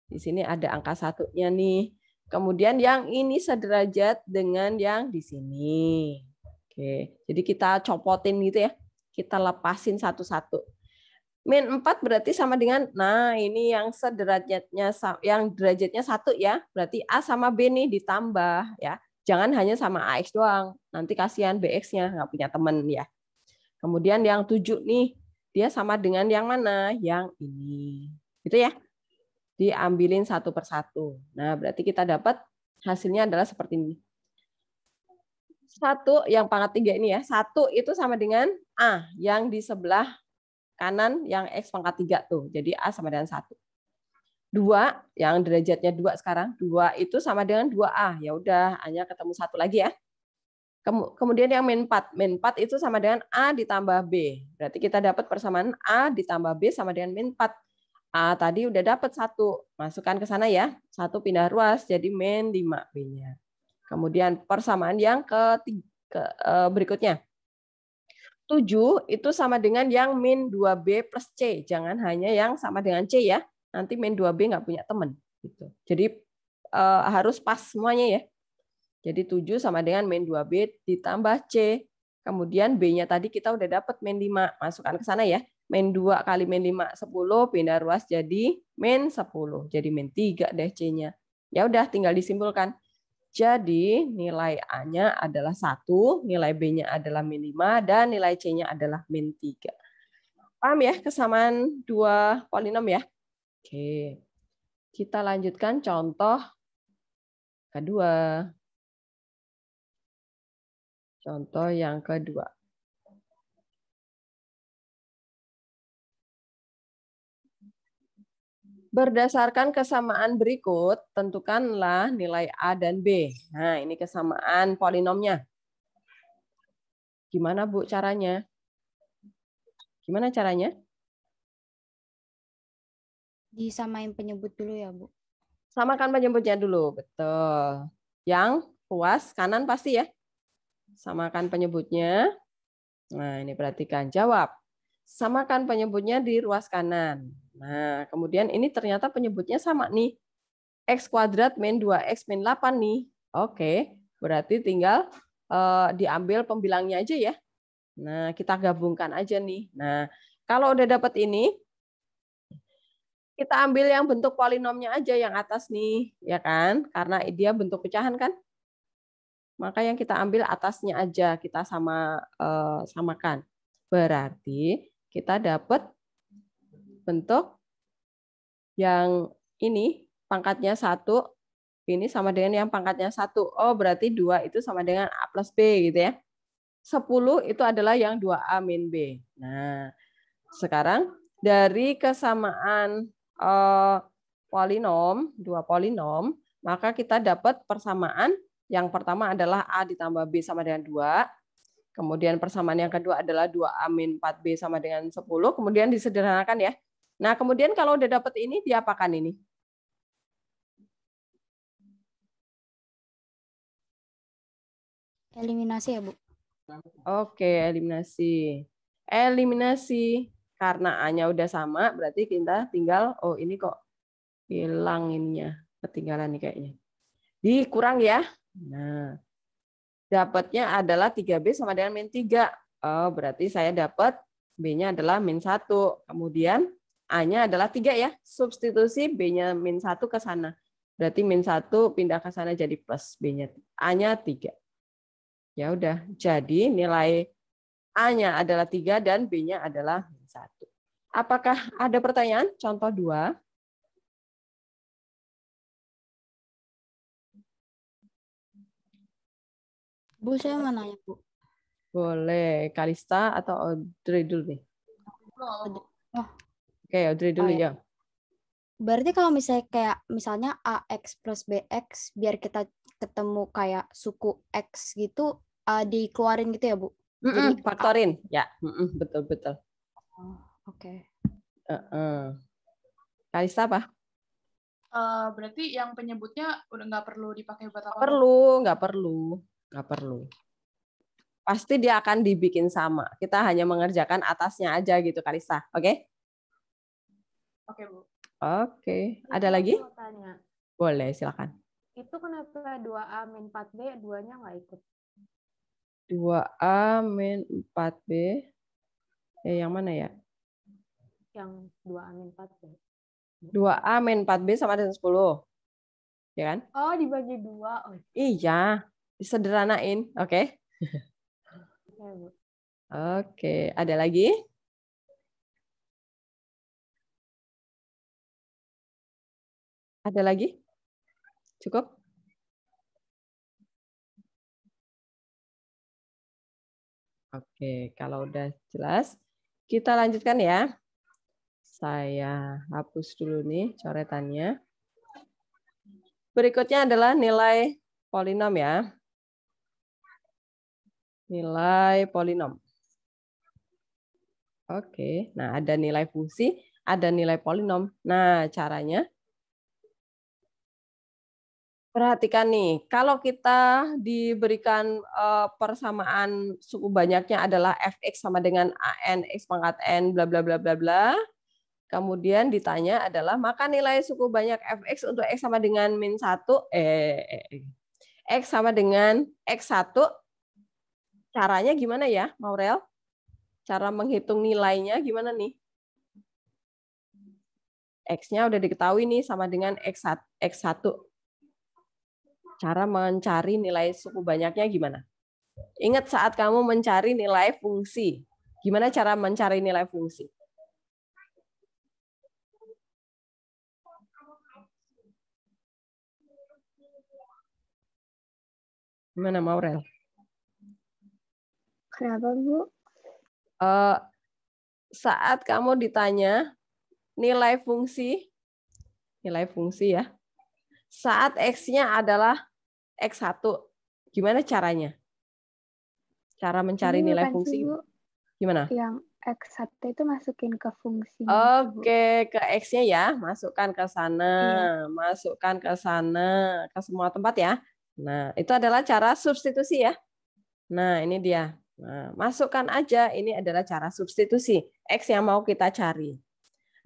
Di sini ada angka 1-nya nih. Kemudian yang ini sederajat dengan yang di sini. Oke, jadi kita copotin gitu ya. Kita lepasin satu-satu. Min 4 berarti sama dengan, nah ini yang sederajatnya, yang derajatnya 1 ya. Berarti A sama B nih ditambah ya. Jangan hanya sama AX doang. Nanti kasihan BX-nya nggak punya teman ya. Kemudian yang 7 nih, dia sama dengan yang mana? Yang ini. Gitu ya. Diambilin satu persatu. Nah, berarti kita dapat hasilnya adalah seperti ini. 1 yang pangkat 3 ini ya. 1 itu sama dengan A yang di sebelah kanan yang X pangkat 3 tuh. Jadi A sama dengan 1. 2 yang derajatnya 2 sekarang. 2 itu sama dengan 2A. Ya udah, A-nya ketemu 1 lagi ya. Kemudian yang min 4. Min 4 itu sama dengan A ditambah B. Berarti kita dapat persamaan A ditambah B sama dengan min 4. A tadi udah dapat 1. Masukkan ke sana ya. 1 pindah ruas jadi min 5 B-nya. Kemudian persamaan yang berikutnya. 7 itu sama dengan yang min 2B plus C. Jangan hanya yang sama dengan C ya. Nanti min 2B nggak punya teman. Gitu. Jadi harus pas semuanya ya. Jadi 7 sama dengan min 2B ditambah C. Kemudian B-nya tadi kita udah dapat min 5. Masukkan ke sana ya. Min 2 kali min 5, 10. Pindah ruas jadi min 10. Jadi min 3 deh C-nya. Ya udah tinggal disimpulkan. Jadi nilai A-nya adalah 1, nilai B-nya adalah min 5, dan nilai C-nya adalah min 3. Paham ya kesamaan dua polinom ya? Oke. Kita lanjutkan contoh kedua. Contoh yang kedua. Berdasarkan kesamaan berikut, tentukanlah nilai A dan B. Nah, ini kesamaan polinomnya. Gimana, Bu, caranya? Gimana caranya? Disamain penyebut dulu ya, Bu. Samakan penyebutnya dulu, betul. Yang ruas kanan pasti ya. Samakan penyebutnya. Nah, ini perhatikan. Jawab. Samakan penyebutnya di ruas kanan. Nah, kemudian ini ternyata penyebutnya sama nih. X kuadrat min 2X min 8 nih. Oke, berarti tinggal diambil pembilangnya aja ya. Nah, kita gabungkan aja nih. Nah, kalau udah dapat ini, kita ambil yang bentuk polinomnya aja yang atas nih, ya kan? Karena dia bentuk pecahan kan? Maka yang kita ambil atasnya aja, kita samakan. Berarti kita dapat bentuk yang ini pangkatnya 1, ini sama dengan yang pangkatnya 1. Oh, berarti 2 itu sama dengan A plus B gitu ya. 10 itu adalah yang 2A min B. Nah, sekarang dari kesamaan polinom, dua polinom, maka kita dapat persamaan. Yang pertama adalah A ditambah B sama dengan 2. Kemudian persamaan yang kedua adalah 2A min 4B sama dengan 10. Kemudian disederhanakan ya. Nah, kemudian kalau udah dapat ini, diapakan ini? Eliminasi ya, Bu? Oke, eliminasi. Eliminasi. Karena A-nya udah sama, berarti kita tinggal, oh ini kok hilang ininya. Ketinggalan nih kayaknya. Dikurang ya. Nah, dapatnya adalah 3B sama dengan min 3. Oh, berarti saya dapat B-nya adalah min 1. Kemudian A-nya adalah 3 ya. Substitusi B-nya min 1 ke sana. Berarti min 1 pindah ke sana jadi plus B-nya. A-nya 3. Ya udah, jadi nilai A-nya adalah 3 dan B-nya adalah 1. Apakah ada pertanyaan? Contoh 2. Bu, saya mau nanya, Bu. Boleh. Kalista atau Audrey dulu nih? Oke, Audrey dulu ya. Berarti kalau misalnya AX plus BX, biar kita ketemu kayak suku X gitu, dikeluarin gitu ya, Bu? Jadi faktorin, ya, betul. Oke. Kalista apa? Berarti yang penyebutnya udah nggak perlu dipakai buat apa? Nggak perlu. Pasti dia akan dibikin sama. Kita hanya mengerjakan atasnya aja gitu, Kalista. Oke? Oke, Bu. Oke. Ada lagi? Tanya. Boleh, silakan. Itu kenapa 2A min 4B, 2-nya nggak ikut? 2A min 4B. Yang mana ya? Yang 2A min 4B. 2A min 4B sama dengan 10. Ya kan? Oh, dibagi 2. Oh. Iya. Disederhanain. Oke? Oke. Ada lagi? Ada lagi? Cukup? Oke, kalau udah jelas, kita lanjutkan ya. Saya hapus dulu nih coretannya. Berikutnya adalah nilai polinom ya. Nilai polinom. Oke, nah ada nilai fungsi, ada nilai polinom. Nah, caranya perhatikan nih, kalau kita diberikan persamaan suku banyaknya adalah fx sama dengan an x pangkat n bla bla bla bla bla. Kemudian ditanya adalah maka nilai suku banyak fx untuk x sama dengan min 1 x sama dengan x1. Caranya gimana ya, Maurel? Cara menghitung nilainya gimana nih? X-nya udah diketahui nih sama dengan X1. Cara mencari nilai suku banyaknya gimana? Ingat saat kamu mencari nilai fungsi. Gimana cara mencari nilai fungsi? Gimana, Maurel? Kenapa, Bu? Saat kamu ditanya nilai fungsi ya, saat X-nya adalah X1, gimana caranya? Cara mencari Ini nilai bukan fungsi sih, Bu. gimana? Yang X1 itu masukin ke fungsinya. Oke, ke X-nya ya, masukkan ke sana, masukkan ke sana, ke semua tempat ya. Nah, itu adalah cara substitusi ya. Nah, ini dia. Nah, masukkan aja, ini adalah cara substitusi X yang mau kita cari.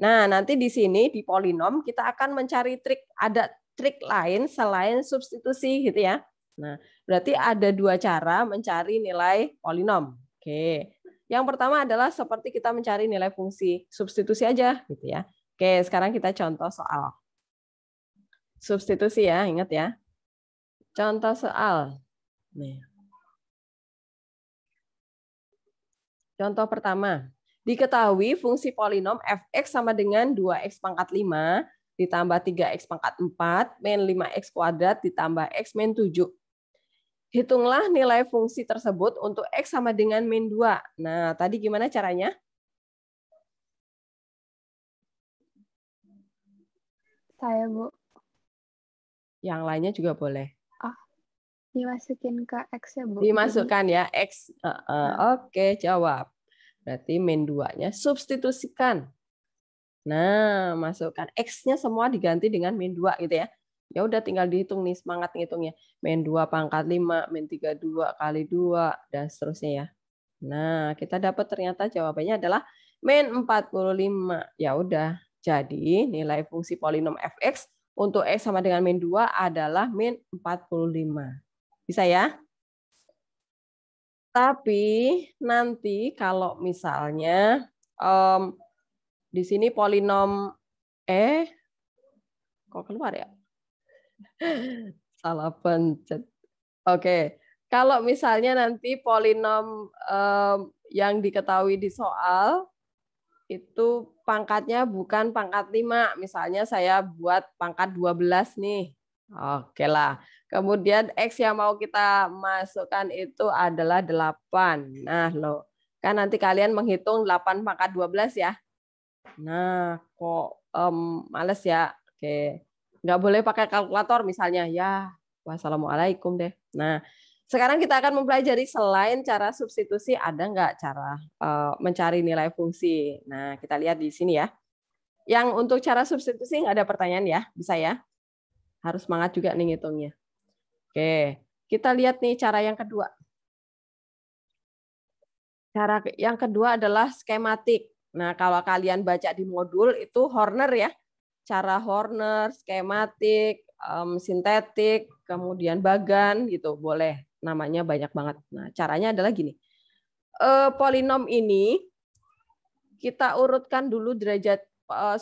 Nah, nanti di sini di polinom kita akan mencari trik, ada trik lain selain substitusi gitu ya. Nah, berarti ada dua cara mencari nilai polinom. Oke. Yang pertama adalah seperti kita mencari nilai fungsi, substitusi aja gitu ya. Oke, sekarang kita contoh soal. Substitusi ya, ingat ya. Contoh soal. Nih. Contoh pertama. Diketahui fungsi polinom fx sama dengan 2x pangkat 5 ditambah 3x pangkat 4 min 5x kuadrat ditambah x min 7. Hitunglah nilai fungsi tersebut untuk x sama dengan min 2. Nah, tadi gimana caranya? Saya, Bu. Yang lainnya juga boleh. Dimasukin ke X ya, Bu? Dimasukkan ya, X. Oke, jawab. Berarti min 2-nya substitusikan. Nah, masukkan X-nya semua diganti dengan min 2 gitu ya. Ya udah tinggal dihitung nih, semangat ngitungnya. Min 2 pangkat 5, min 32 kali 2, dan seterusnya ya. Nah, kita dapat ternyata jawabannya adalah min 45. Ya udah, jadi nilai fungsi polinom fx untuk x sama dengan min 2 adalah min 45. Bisa ya? Tapi nanti kalau misalnya di sini polinom kok keluar ya? Salah pencet. Oke, kalau misalnya nanti polinom yang diketahui di soal itu pangkatnya bukan pangkat 5, misalnya saya buat pangkat 12 nih. Oke lah. Kemudian X yang mau kita masukkan itu adalah 8. Nah, loh. Kan nanti kalian menghitung 8 pangkat 12 ya. Nah, kok males ya. Oke. Nggak boleh pakai kalkulator misalnya. Ya, wassalamualaikum deh. Nah, sekarang kita akan mempelajari selain cara substitusi, ada nggak cara mencari nilai fungsi. Nah, kita lihat di sini ya. Yang untuk cara substitusi nggak ada pertanyaan ya. Bisa ya. Harus semangat juga nih ngitungnya. Oke, kita lihat nih cara yang kedua. Cara yang kedua adalah skematik. Nah, kalau kalian baca di modul itu Horner ya. Cara Horner, skematik, sintetik, kemudian bagan gitu, boleh. Namanya banyak banget. Nah, caranya adalah gini. Polinom ini kita urutkan dulu derajat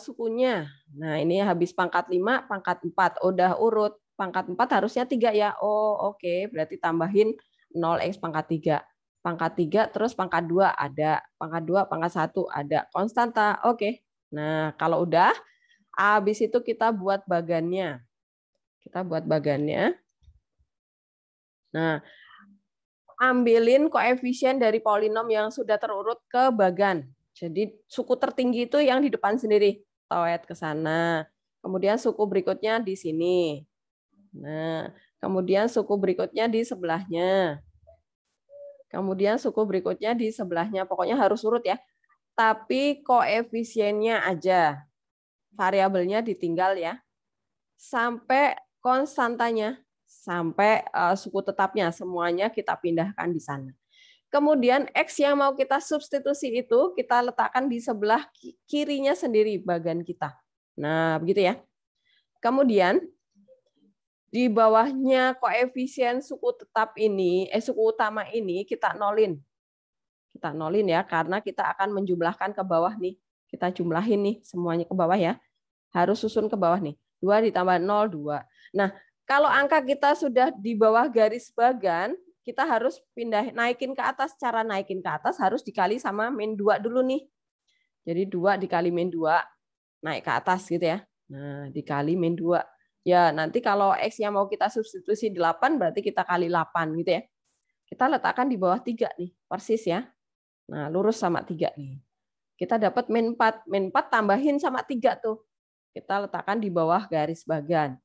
sukunya. Nah, ini habis pangkat 5, pangkat 4. Udah urut. Pangkat 4 harusnya 3 ya. Oh, oke. Berarti tambahin 0x pangkat 3. Pangkat 3 terus pangkat 2 ada. Pangkat 2, pangkat 1 ada. Konstanta. Oke. Nah, kalau udah, habis itu kita buat bagannya. Kita buat bagannya. Nah, ambilin koefisien dari polinom yang sudah terurut ke bagan. Jadi suku tertinggi itu yang di depan sendiri. Toet ke sana. Kemudian suku berikutnya di sini. Nah, kemudian suku berikutnya di sebelahnya. Kemudian suku berikutnya di sebelahnya. Pokoknya harus urut ya. Tapi koefisiennya aja. Variabelnya ditinggal ya. Sampai konstantanya. Sampai suku tetapnya. Semuanya kita pindahkan di sana. Kemudian X yang mau kita substitusi itu kita letakkan di sebelah kirinya sendiri bagan kita. Nah, begitu ya. Kemudian Di bawahnya koefisien suku tetap ini, suku utama ini kita nolin. Kita nolin ya, karena kita akan menjumlahkan ke bawah nih. Kita jumlahin nih semuanya ke bawah ya. Harus susun ke bawah nih. 2 ditambah 0, 2. Nah, kalau angka kita sudah di bawah garis bagan, kita harus pindah naikin ke atas. Cara naikin ke atas harus dikali sama min 2 dulu nih. Jadi 2 dikali min 2 naik ke atas gitu ya. Nah, dikali min 2. Ya, nanti kalau X yang mau kita substitusi 8, berarti kita kali 8 gitu ya. Kita letakkan di bawah 3 nih, persis ya. Nah, lurus sama 3 nih. Kita dapat min 4. Min 4 tambahin sama 3 tuh. Kita letakkan di bawah garis bagan.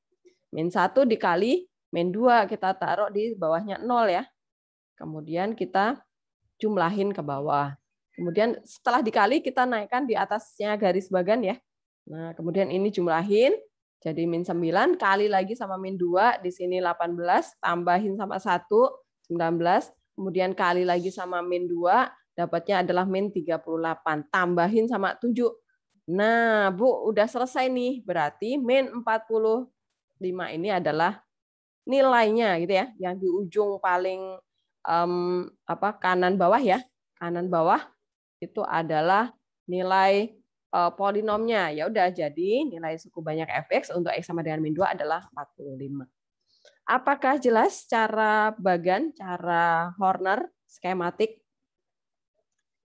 Min 1 dikali min 2, kita taruh di bawahnya 0 ya. Kemudian kita jumlahin ke bawah. Kemudian setelah dikali, kita naikkan di atasnya garis bagan ya. Nah, kemudian ini jumlahin. Jadi min 9 kali lagi sama min 2, di sini 18, tambahin sama 1, 19, kemudian kali lagi sama min 2, dapatnya adalah min 38, tambahin sama 7. Nah, Bu, udah selesai nih. Berarti min 45 ini adalah nilainya gitu ya, yang di ujung paling kanan bawah ya. Kanan bawah itu adalah nilai polinomnya. Ya udah, jadi nilai suku banyak fx untuk x sama dengan min 2 adalah 45. Apakah jelas cara bagan, cara Horner, skematik?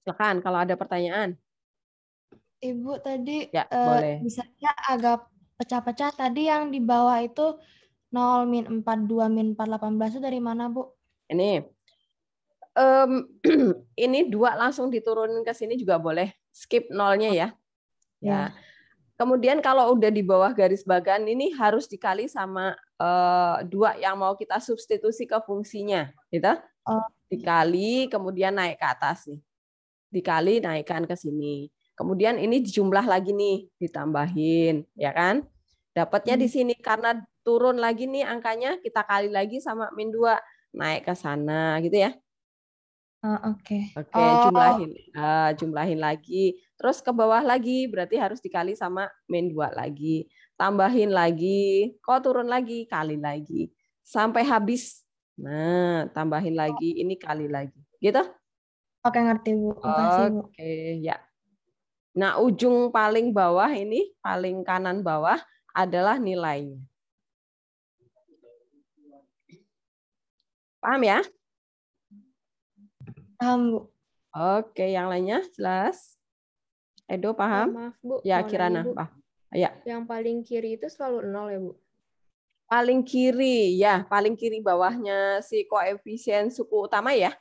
Silakan kalau ada pertanyaan. Ibu tadi ya, boleh. misalnya agak pecah-pecah. Tadi yang di bawah itu 0, min 42, min 418 itu dari mana, Bu? Ini ini 2 langsung diturunin ke sini juga boleh. Skip 0-nya ya. Ya. Kemudian kalau udah di bawah garis bagan ini harus dikali sama 2 yang mau kita substitusi ke fungsinya, gitu. Dikali kemudian naik ke atas nih. Dikali naikkan ke sini. Kemudian ini dijumlah lagi nih, ditambahin, ya kan? Dapatnya di sini karena turun lagi nih angkanya, kita kali lagi sama min 2, naik ke sana gitu ya. Oke. Oke, jumlahin lagi. Terus ke bawah lagi, berarti harus dikali sama min 2 lagi. Tambahin lagi, kok turun lagi, kali lagi. Sampai habis. Nah, tambahin lagi, ini kali lagi. Gitu? Oke, ngerti, Bu. Makasih, Bu. Oke, ya. Nah, ujung paling bawah ini, paling kanan bawah adalah nilainya. Paham ya? Paham, Bu. Oke, yang lainnya jelas? Edo paham? Maaf, Bu. Ya, Mau Kirana. nanya, Bu. Ya. Yang paling kiri itu selalu 0 ya, Bu? Paling kiri, ya. Paling kiri bawahnya si koefisien suku utama ya?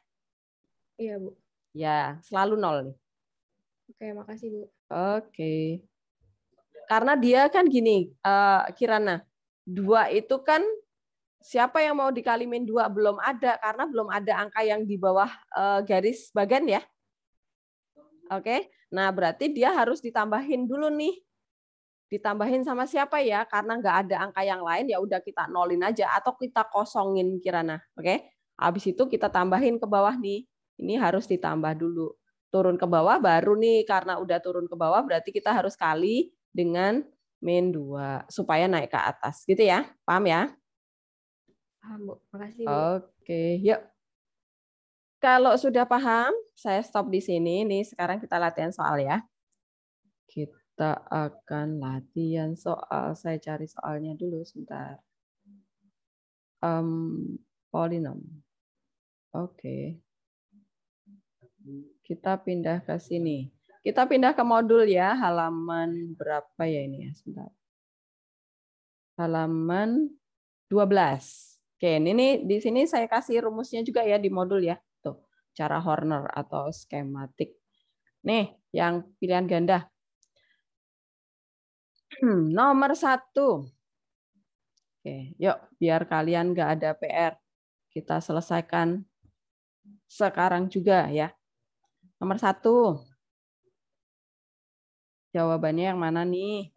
Iya, Bu. Ya, selalu 0 nih. Oke, makasih, Bu. Oke. Karena dia kan gini, Kirana. 2 itu kan siapa yang mau dikali min 2 belum ada, karena belum ada angka yang di bawah garis bagan ya. Oke, nah berarti dia harus ditambahin dulu nih. Ditambahin sama siapa ya? Karena nggak ada angka yang lain, ya udah kita nolin aja atau kita kosongin Kirana. Oke, habis itu kita tambahin ke bawah nih. Ini harus ditambah dulu. Turun ke bawah baru nih, karena udah turun ke bawah berarti kita harus kali dengan min 2 supaya naik ke atas. Gitu ya, paham ya? Paham, Bu. Makasih, Bu. Oke, yuk. Kalau sudah paham, saya stop di sini. Nih, sekarang kita latihan soal ya. Kita akan latihan soal. Saya cari soalnya dulu sebentar. Polinom. Oke. Kita pindah ke sini. Kita pindah ke modul ya. Halaman berapa ya ini ya? Sebentar. Halaman 12. Oke, ini di sini saya kasih rumusnya juga ya di modul ya. Tuh, cara Horner atau skematik. Nih, yang pilihan ganda. Nomor 1. Oke, yuk biar kalian nggak ada PR. Kita selesaikan sekarang juga ya. Nomor 1. Jawabannya yang mana nih?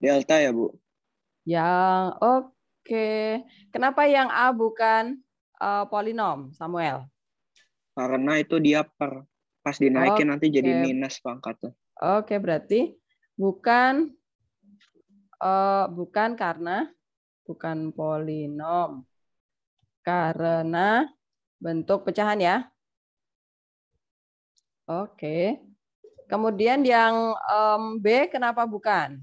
Delta ya, Bu? Yang oke. Kenapa yang A bukan polinom, Samuel? Karena itu dia per. Pas dinaikin nanti jadi minus pangkatnya. Oke, berarti bukan karena bukan polinom. Karena bentuk pecahan ya. Oke. Kemudian yang B kenapa bukan?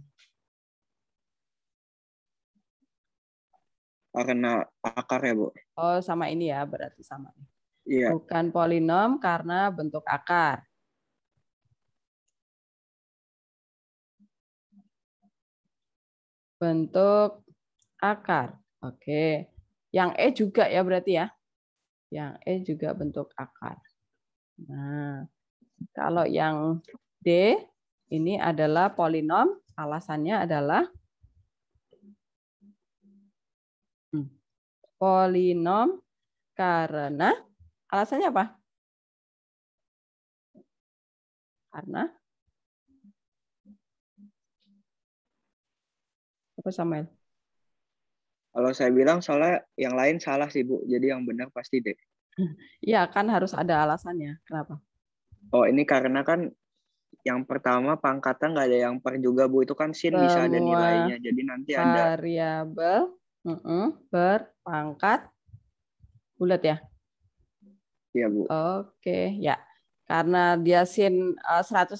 Karena akar ya, Bu. Oh, sama ini ya, berarti sama. Iya. Bukan polinom karena bentuk akar. Bentuk akar. Oke. Yang E juga ya berarti ya. Yang E juga bentuk akar. Nah, kalau yang D ini adalah polinom, alasannya adalah polinom karena alasannya apa? Karena apa, Samuel? Kalau saya bilang soalnya yang lain salah sih, Bu. Jadi yang benar pasti D. Iya, kan harus ada alasannya. Kenapa? Oh, ini karena kan yang pertama pangkatnya nggak ada yang per juga, Bu. Itu kan sin bisa ada nilainya. Jadi nanti ada variabel berpangkat bulat ya? Iya, Bu. Oke, ya. Karena dia sin 180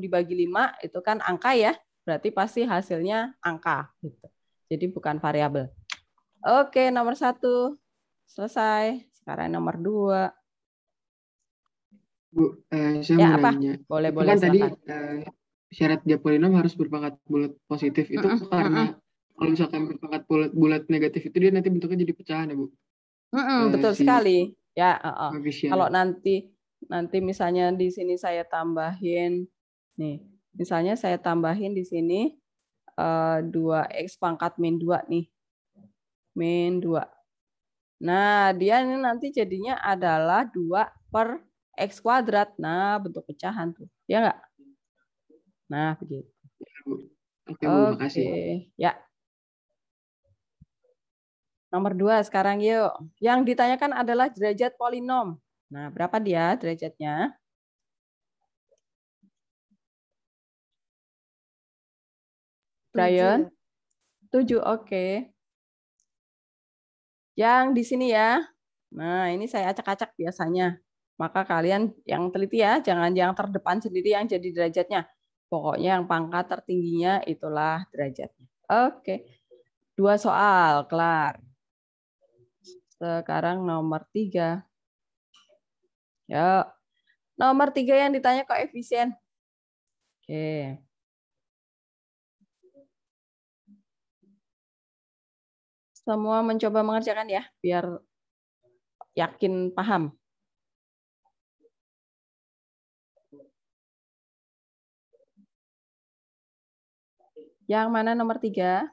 dibagi 5 itu kan angka ya. Berarti pasti hasilnya angka gitu. Jadi bukan variabel. Oke, nomor 1 selesai. Sekarang nomor 2. Bu, saya ya, mau apa? nanya. Boleh, Itu boleh. kan tadi silakan. Syarat dia polinom harus berpangkat bulat positif. Itu karena kalau misalkan berpangkat bulat negatif itu dia nanti bentuknya jadi pecahan ya, Bu? Betul sekali. Ya, kalau ya. nanti misalnya di sini saya tambahin nih. Misalnya saya tambahin di sini 2x pangkat min 2 nih. Min 2. Nah, dia ini nanti jadinya adalah 2 per x kuadrat. Nah, bentuk pecahan tuh. Ya enggak? Nah, begitu. Oke, Bu, makasih. Ya. Nomor 2 sekarang yuk. Yang ditanyakan adalah derajat polinom. Nah, berapa dia derajatnya? Brian? 7, oke. Yang di sini ya. Nah, ini saya acak-acak biasanya. Maka kalian yang teliti ya, jangan yang terdepan sendiri yang jadi derajatnya. Pokoknya yang pangkat tertingginya itulah derajatnya. Oke. 2 soal, kelar. Sekarang nomor 3. Yuk. Nomor 3 yang ditanya koefisien. Oke. Semua mencoba mengerjakan ya, biar yakin paham. Yang mana nomor 3?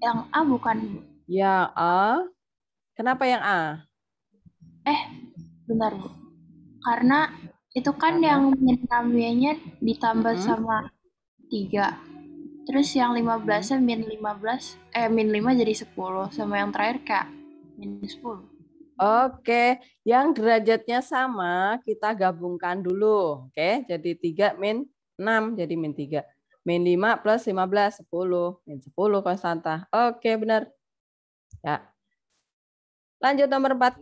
Yang A bukan? Yang A. Kenapa yang A? Benar, Bu. Karena itu kan yang min 6-nya ditambah sama 3. Terus yang 15-nya min 5 jadi 10. Sama yang terakhir kayak min 10. Oke, yang derajatnya sama kita gabungkan dulu. Oke, jadi 3 min 6 jadi min 3. Min 5 plus 15, 10. Min 10 konstanta. Oke, benar. Ya. Lanjut nomor 4.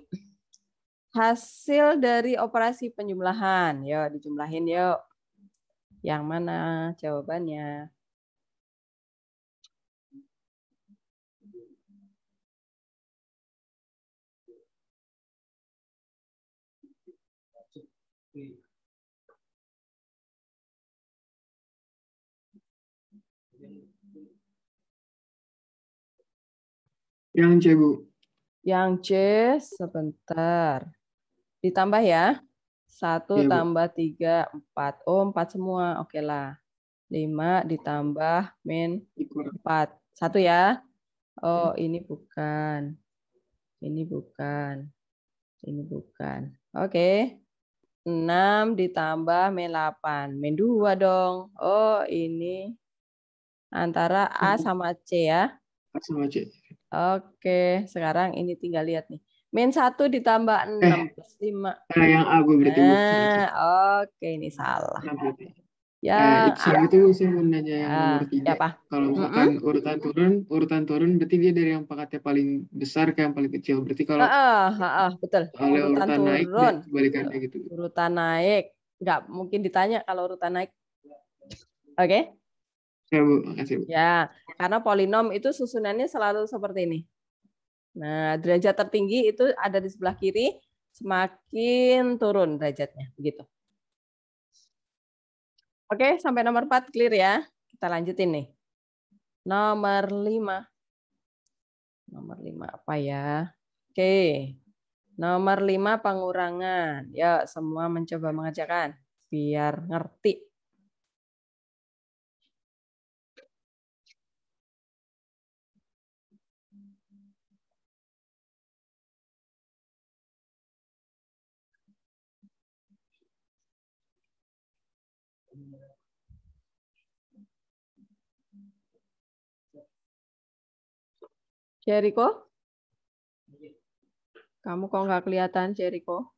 Hasil dari operasi penjumlahan. Yuk, dijumlahin yuk. Yang mana jawabannya? Yang C, Bu. Yang C, sebentar. Ditambah ya. 1 tambah 3, 4. Oh, 4 semua. Oke lah. 5 ditambah min 4. 1 ya. Oh, ini bukan. Ini bukan. Ini bukan. Oke. 6 ditambah min 8. Min 2 dong. Oh, ini antara A sama C ya. A sama C. Oke, sekarang ini tinggal lihat nih. Min 1 ditambah 6 plus 5. Yang A, Bu, berarti. Nah, oke, ini salah. Yang itu saya mau nanya yang nomor 3. Kalau misalkan urutan turun, berarti dia dari yang pangkatnya paling besar ke yang paling kecil. Berarti kalau betul. urutan naik, balikannya gitu. Urutan naik, nggak mungkin ditanya kalau urutan naik. Oke? Ya, Bu. Makasih, Bu. Ya, karena polinom itu susunannya selalu seperti ini. Nah, derajat tertinggi itu ada di sebelah kiri, semakin turun derajatnya, begitu. Oke, sampai nomor 4 clear ya. Kita lanjutin nih. Nomor 5. Nomor 5 apa ya? Oke. Nomor 5 pengurangan. Ya, semua mencoba mengerjakan biar ngerti. Jericho? Kamu kok nggak kelihatan, Jericho?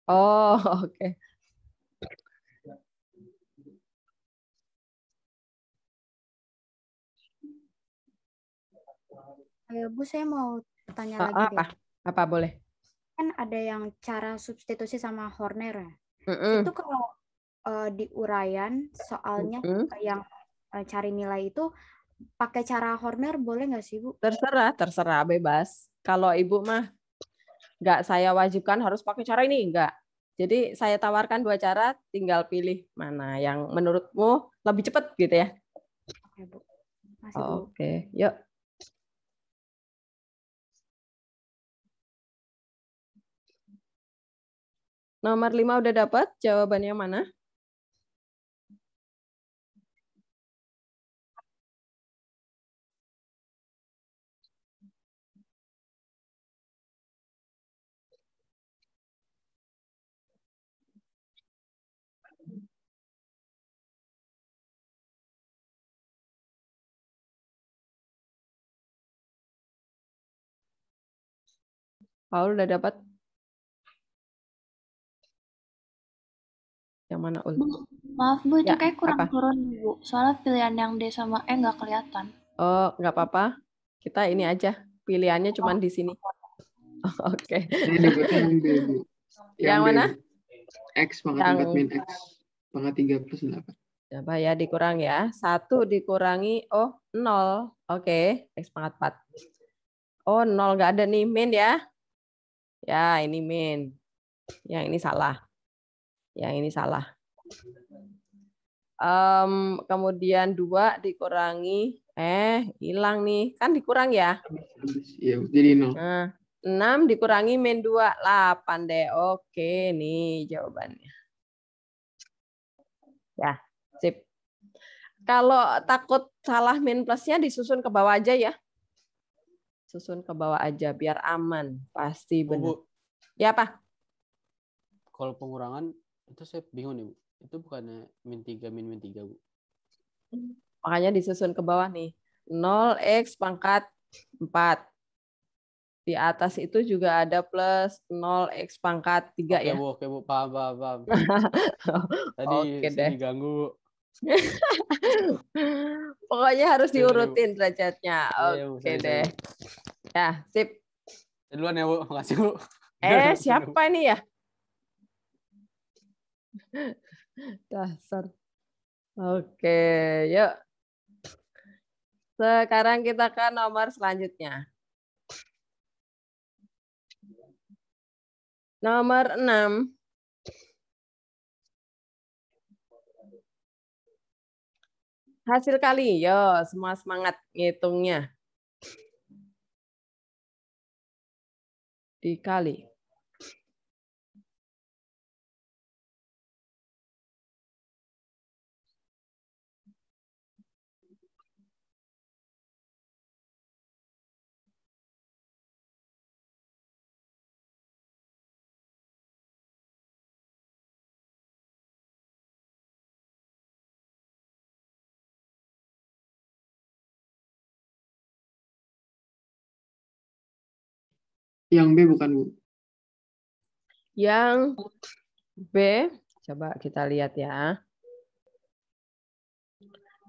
Oh, oke. Ayo, Bu, saya mau tanya lagi deh. Apa boleh? Kan ada yang cara substitusi sama Horner ya. Itu kalau di uraian soalnya yang cari nilai itu pakai cara Horner boleh nggak sih, Bu? Terserah, bebas. Kalau Ibu mah nggak saya wajibkan harus pakai cara ini, enggak. Jadi saya tawarkan 2 cara, tinggal pilih mana yang menurutmu lebih cepat gitu ya. Oke, Bu. Masih, Bu. Oke, yuk. Nomor 5 udah dapat jawabannya mana? Paul udah dapat? Yang mana, Ul? Maaf, Bu, itu kayak kurang turun, Bu. Soalnya pilihan yang D sama E nggak kelihatan. Oh, nggak apa-apa. Kita ini aja. Pilihannya cuma di sini. Oke. Ini dapatnya yang B, Bu. Yang mana? X pangkat 4 min X. Pangkat 3 plus 8. Coba ya dikurang ya. 1 dikurangi, 0. Oke, X pangkat 4. 0 nggak ada nih, min ya. Ya, ini min. Yang ini salah. Yang ini salah. Kemudian 2 dikurangi, hilang nih. Kan dikurang ya. Iya, jadi 0. Nah, 6 dikurangi min 2, 8 deh. Oke, nih jawabannya. Ya, sip. Kalau takut salah min plusnya disusun ke bawah aja ya. Susun ke bawah aja biar aman. Pasti benar. Ya, apa? Kalau pengurangan itu saya bingung nih, Bu. Itu bukannya min 3 min 3, Bu. Makanya disusun ke bawah nih. 0x pangkat 4. Di atas itu juga ada plus 0x pangkat 3 ya. Oke, Bu, paham. Tadi saya diganggu. Pokoknya harus diurutin derajatnya. Oke deh. Ya, sip. Duluan ya, Bu. Makasih, Bu. Siapa ini ya? Dasar. Oke, yuk. Sekarang kita ke nomor selanjutnya. Nomor 6. Hasil kali. Yo, semua semangat ngitungnya. Dikali. Yang B bukan, Bu? Yang B, coba kita lihat ya.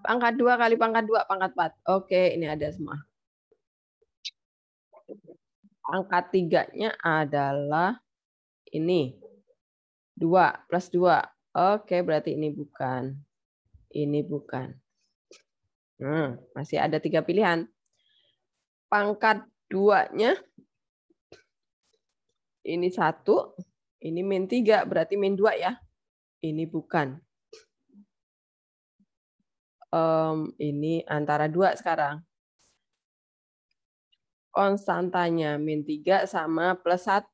Pangkat 2 kali pangkat 2, pangkat 4. Oke, ini ada semua. Pangkat 3-nya adalah ini. 2 plus 2. Oke, berarti ini bukan. Ini bukan. Masih ada 3 pilihan. Pangkat 2-nya ini 1, ini min 3, berarti min 2 ya. Ini bukan. Ini antara 2 sekarang. Konstantanya min 3 sama plus 1.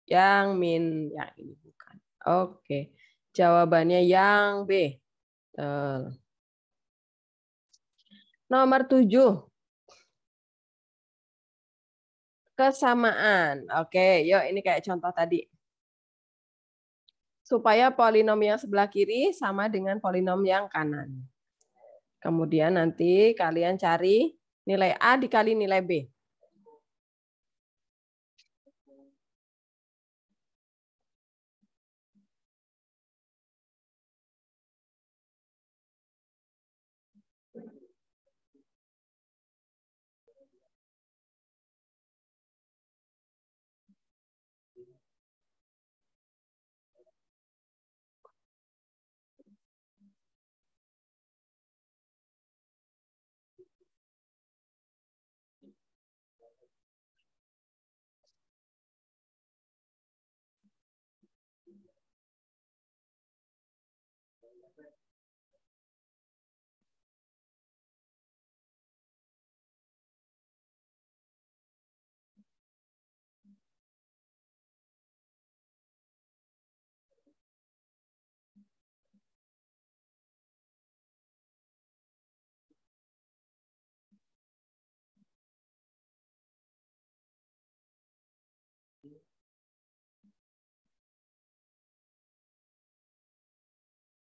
Yang ini bukan. Oke. Jawabannya yang B. Nomor 7. Kesamaan. Oke, yuk ini kayak contoh tadi. Supaya polinom yang sebelah kiri sama dengan polinom yang kanan. Kemudian nanti kalian cari nilai A dikali nilai B.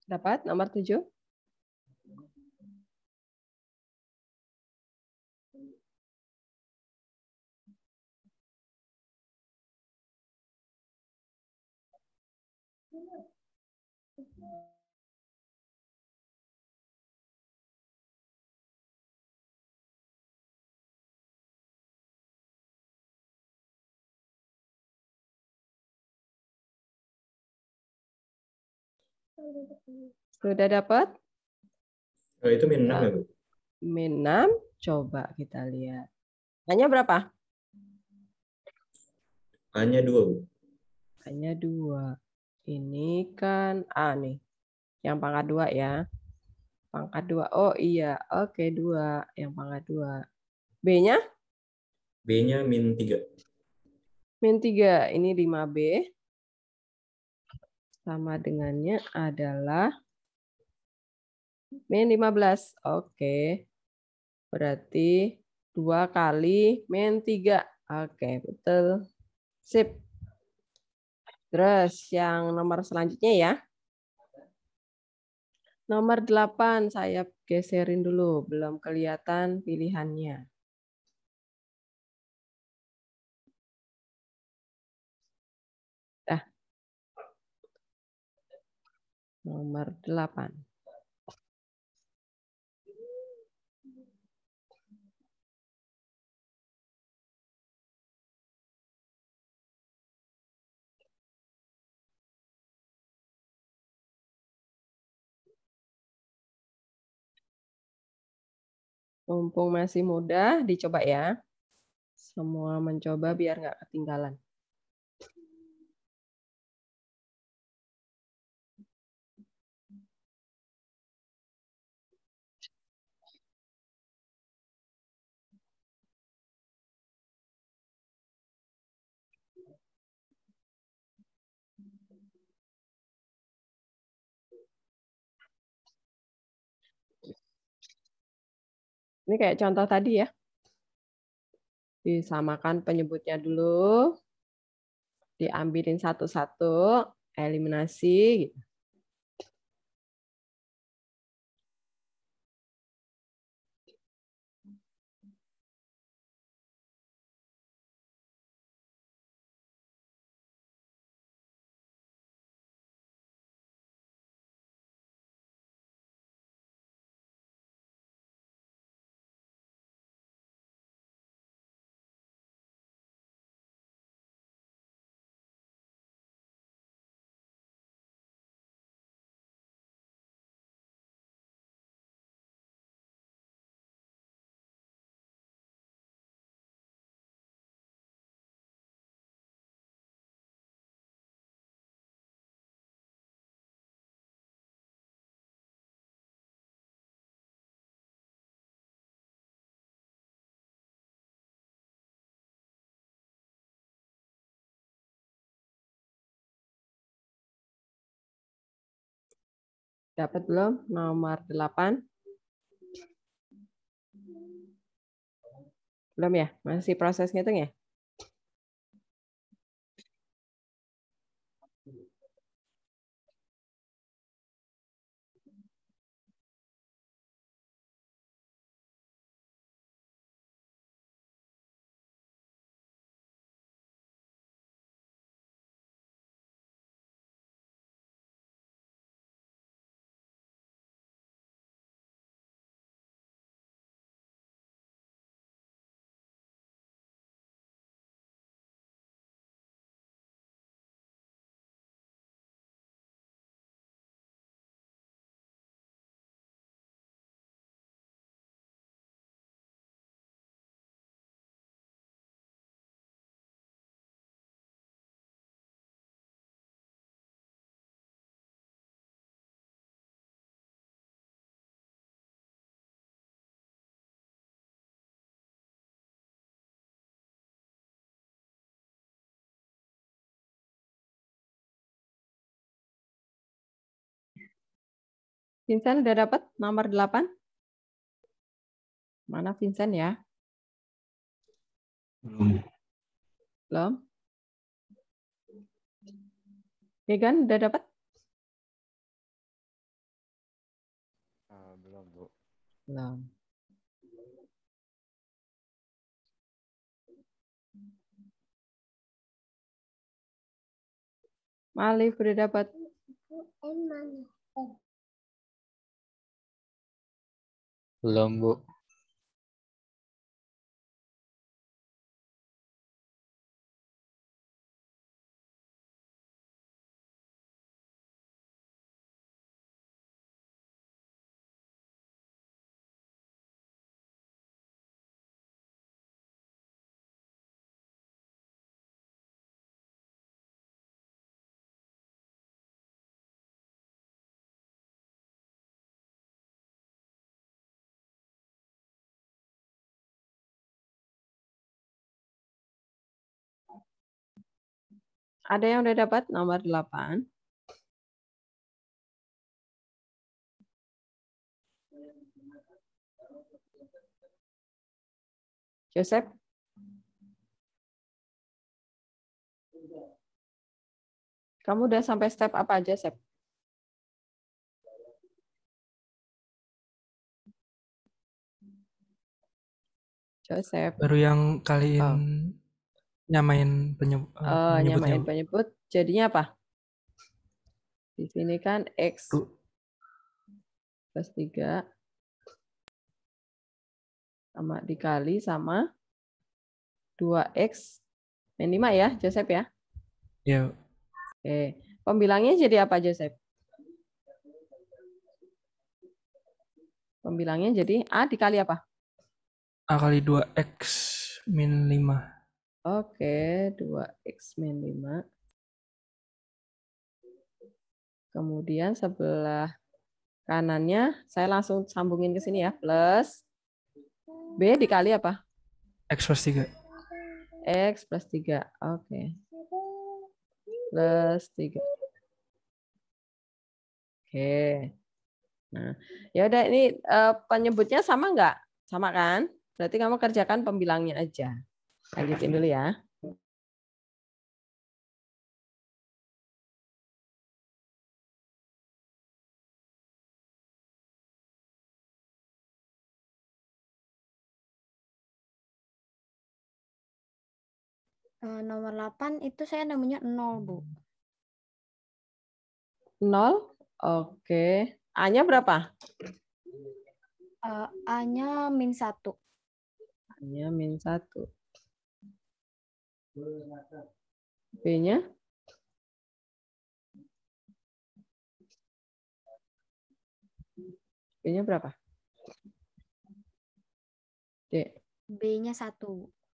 Dapat nomor 7? Sudah dapat? Itu min 6 ya, Bu? Min 6, coba kita lihat. Hanya berapa? Hanya 2, Bu. Hanya 2. Ini kan A nih. Yang pangkat 2 ya. Pangkat 2. Oh iya, oke 2. Yang pangkat 2. B-nya? B-nya min 3. Min 3. Ini 5B. Sama dengannya adalah min 15. Oke. Berarti 2 kali min 3. Oke, betul. Sip. Terus yang nomor selanjutnya ya. Nomor 8 saya geserin dulu, belum kelihatan pilihannya. Nomor 8. Mumpung masih mudah, dicoba ya. Semua mencoba biar nggak ketinggalan. Ini kayak contoh tadi ya. Disamakan penyebutnya dulu. Diambilin satu-satu, eliminasi. Gitu. Dapat belum? Nomor 8. Belum ya? Masih proses ngitung ya? Vincent udah dapat nomor 8? Mana Vincent ya? Belum? Megan udah dapat? Belum, Bu. Belum. Malif udah dapat? Belum, Bu. Ada yang udah dapat nomor 8? Joseph? Kamu udah sampai step apa aja, Joseph? Joseph. Baru yang kaliin nyamain nyamain penyebut. Jadinya apa? Di sini kan X plus 3 sama dikali sama 2X min 5 ya, Joseph ya? Iya. Oke. Pembilangnya jadi apa, Joseph? Pembilangnya jadi A dikali apa? A kali 2X min 5. Oke, 2X min 5. Kemudian sebelah kanannya saya langsung sambungin ke sini ya, plus B dikali apa? X plus 3. X plus 3, oke. Plus 3. Oke. Nah, ya udah ini penyebutnya sama nggak? Sama kan? Berarti kamu kerjakan pembilangnya aja. Lanjutin dulu ya. Nomor 8 itu saya namanya 0, Bu. 0? Oke. A-nya berapa? A-nya min 1. A-nya min 1. B-nya? B-nya berapa? D. B-nya 1.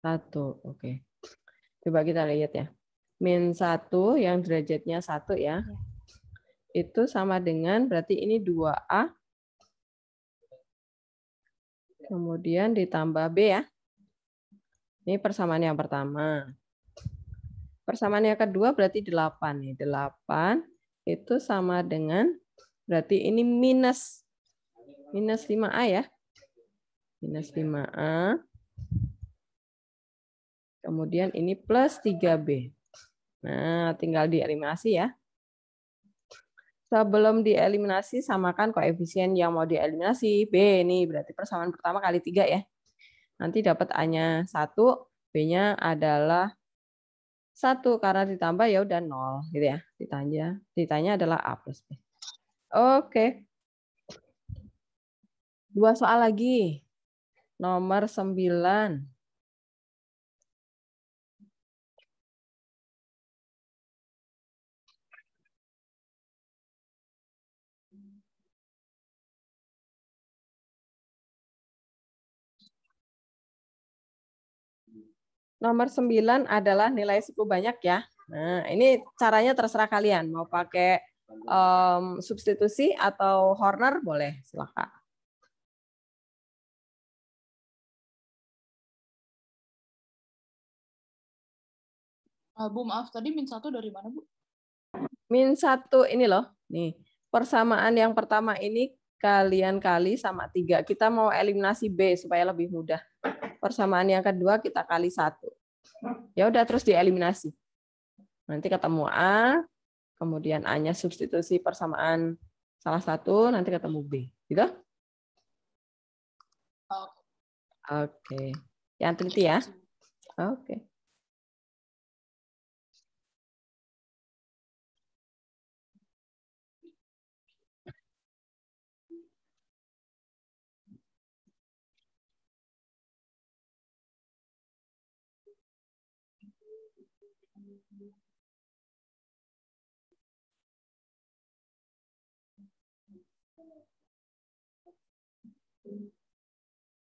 1, oke. Coba kita lihat ya. Min 1 yang derajatnya 1 ya. Itu sama dengan berarti ini 2A. Kemudian ditambah B ya. Ini persamaan yang pertama. Persamaan yang kedua berarti 8 nih. 8 itu sama dengan Berarti ini minus 5A ya. Minus 5A. Kemudian ini plus 3B. Nah, tinggal dieliminasi ya. Sebelum dieliminasi, samakan koefisien yang mau dieliminasi. B nih, berarti persamaan pertama kali 3 ya. Nanti dapat A-nya 1, B-nya adalah 1. Karena ditambah ya udah 0. Gitu ya. Ditanya adalah A plus B. Oke. 2 soal lagi. Nomor 9. Nomor 9 adalah nilai suku banyak ya. Nah, ini caranya terserah kalian. Mau pakai substitusi atau Horner boleh, silakan. Bu, maaf, tadi min 1 dari mana, Bu? Min 1 ini loh. Nih, persamaan yang pertama ini kalian kali sama 3. Kita mau eliminasi B supaya lebih mudah. Persamaan yang kedua kita kali 1. Ya udah terus dieliminasi. Nanti ketemu A, kemudian A-nya substitusi persamaan salah satu, nanti ketemu B. Gitu? Oke. Yang teliti ya. Oke.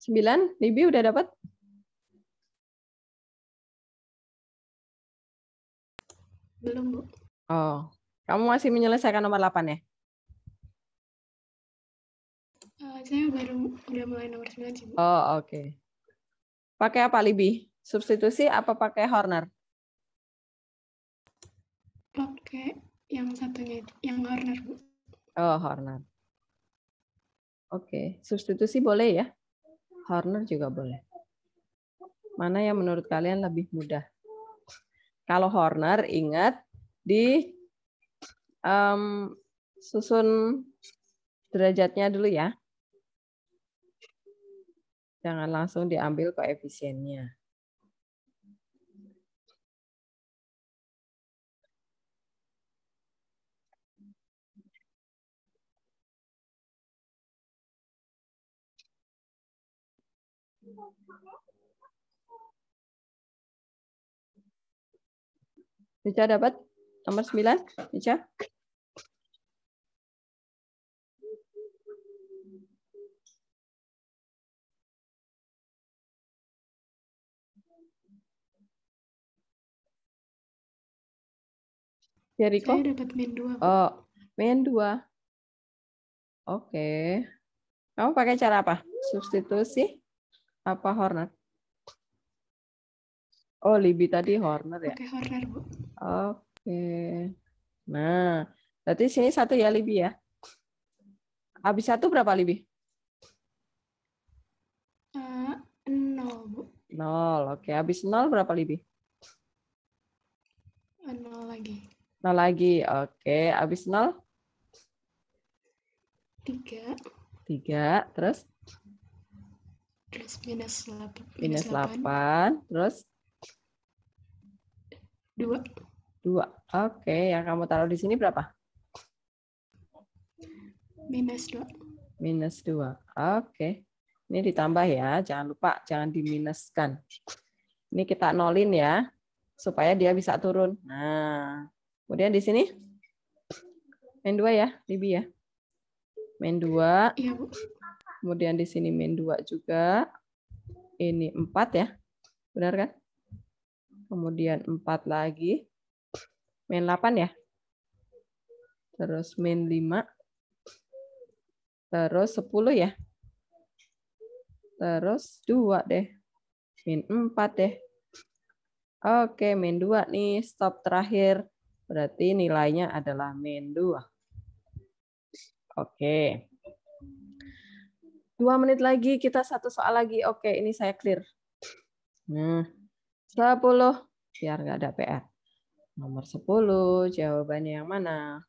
Sembilan, Libi udah dapat? Belum, Bu. Oh, kamu masih menyelesaikan nomor 8 ya? Saya udah mulai nomor 9 sih, Bu. Oh, oke. Pakai apa, Libi? Substitusi apa pakai Horner? Pakai yang satunya, yang Horner, Bu. Oh, Horner. Oke, substitusi boleh ya? Horner juga boleh. Mana yang menurut kalian lebih mudah? Kalau Horner, ingat di susun derajatnya dulu ya. Jangan langsung diambil koefisiennya. Ica dapat nomor 9? Ica? Jericho? Saya dapat min 2. Oh, min 2. Oke. Kamu pakai cara apa? Substitusi apa Horner? Oh, Libi tadi Horner ya? Pakai Horner, Bu. Oke. Nah, berarti sini 1 ya, Libi ya? Habis 1 berapa, Libi? 0, Bu. 0. Oke, habis 0 berapa, Libi? 0 lagi. 0 lagi. Oke, habis 0? 3. 3, terus? Terus minus 8. Minus 8, terus? 2. 2. Oke, yang kamu taruh di sini berapa? Minus 2. Minus 2. Oke. Ini ditambah ya, jangan lupa, jangan diminuskan. Ini kita nolin ya, supaya dia bisa turun. Nah, kemudian di sini, min 2 ya, Libi ya. Min 2. Iya, Bu. Kemudian di sini min 2 juga. Ini 4 ya, benar kan? Kemudian 4 lagi. Min 8 ya. Terus min 5. Terus 10 ya. Terus 2 deh. Min 4 deh. Oke, min 2 nih. Stop terakhir. Berarti nilainya adalah min 2. Oke. 2 menit lagi, kita satu soal lagi. Oke, ini saya clear. 10, biar nggak ada PR. Nomor 10, jawabannya yang mana?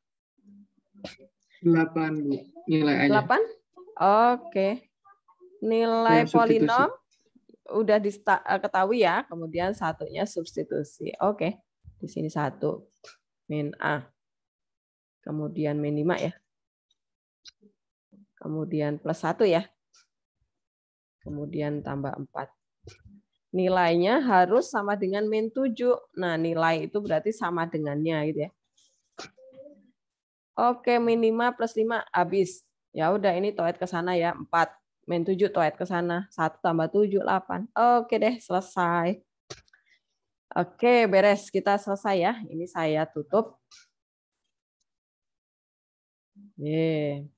8, Bu. Nilai aja. 8? Oke. Nilai polinom udah diketahui ya, kemudian satunya substitusi. Oke. Di sini 1 min A. Kemudian min 5 ya. Kemudian plus 1 ya. Kemudian tambah 4. Nilainya harus sama dengan min 7. Nah, nilai itu berarti sama dengannya gitu ya. Oke, min 5 plus 5 habis. Ya udah ini toet ke sana ya, 4. Min 7 toet ke sana. 1 tambah 7, 8. Oke deh, selesai. Oke, beres. Kita selesai ya. Ini saya tutup. Yeay.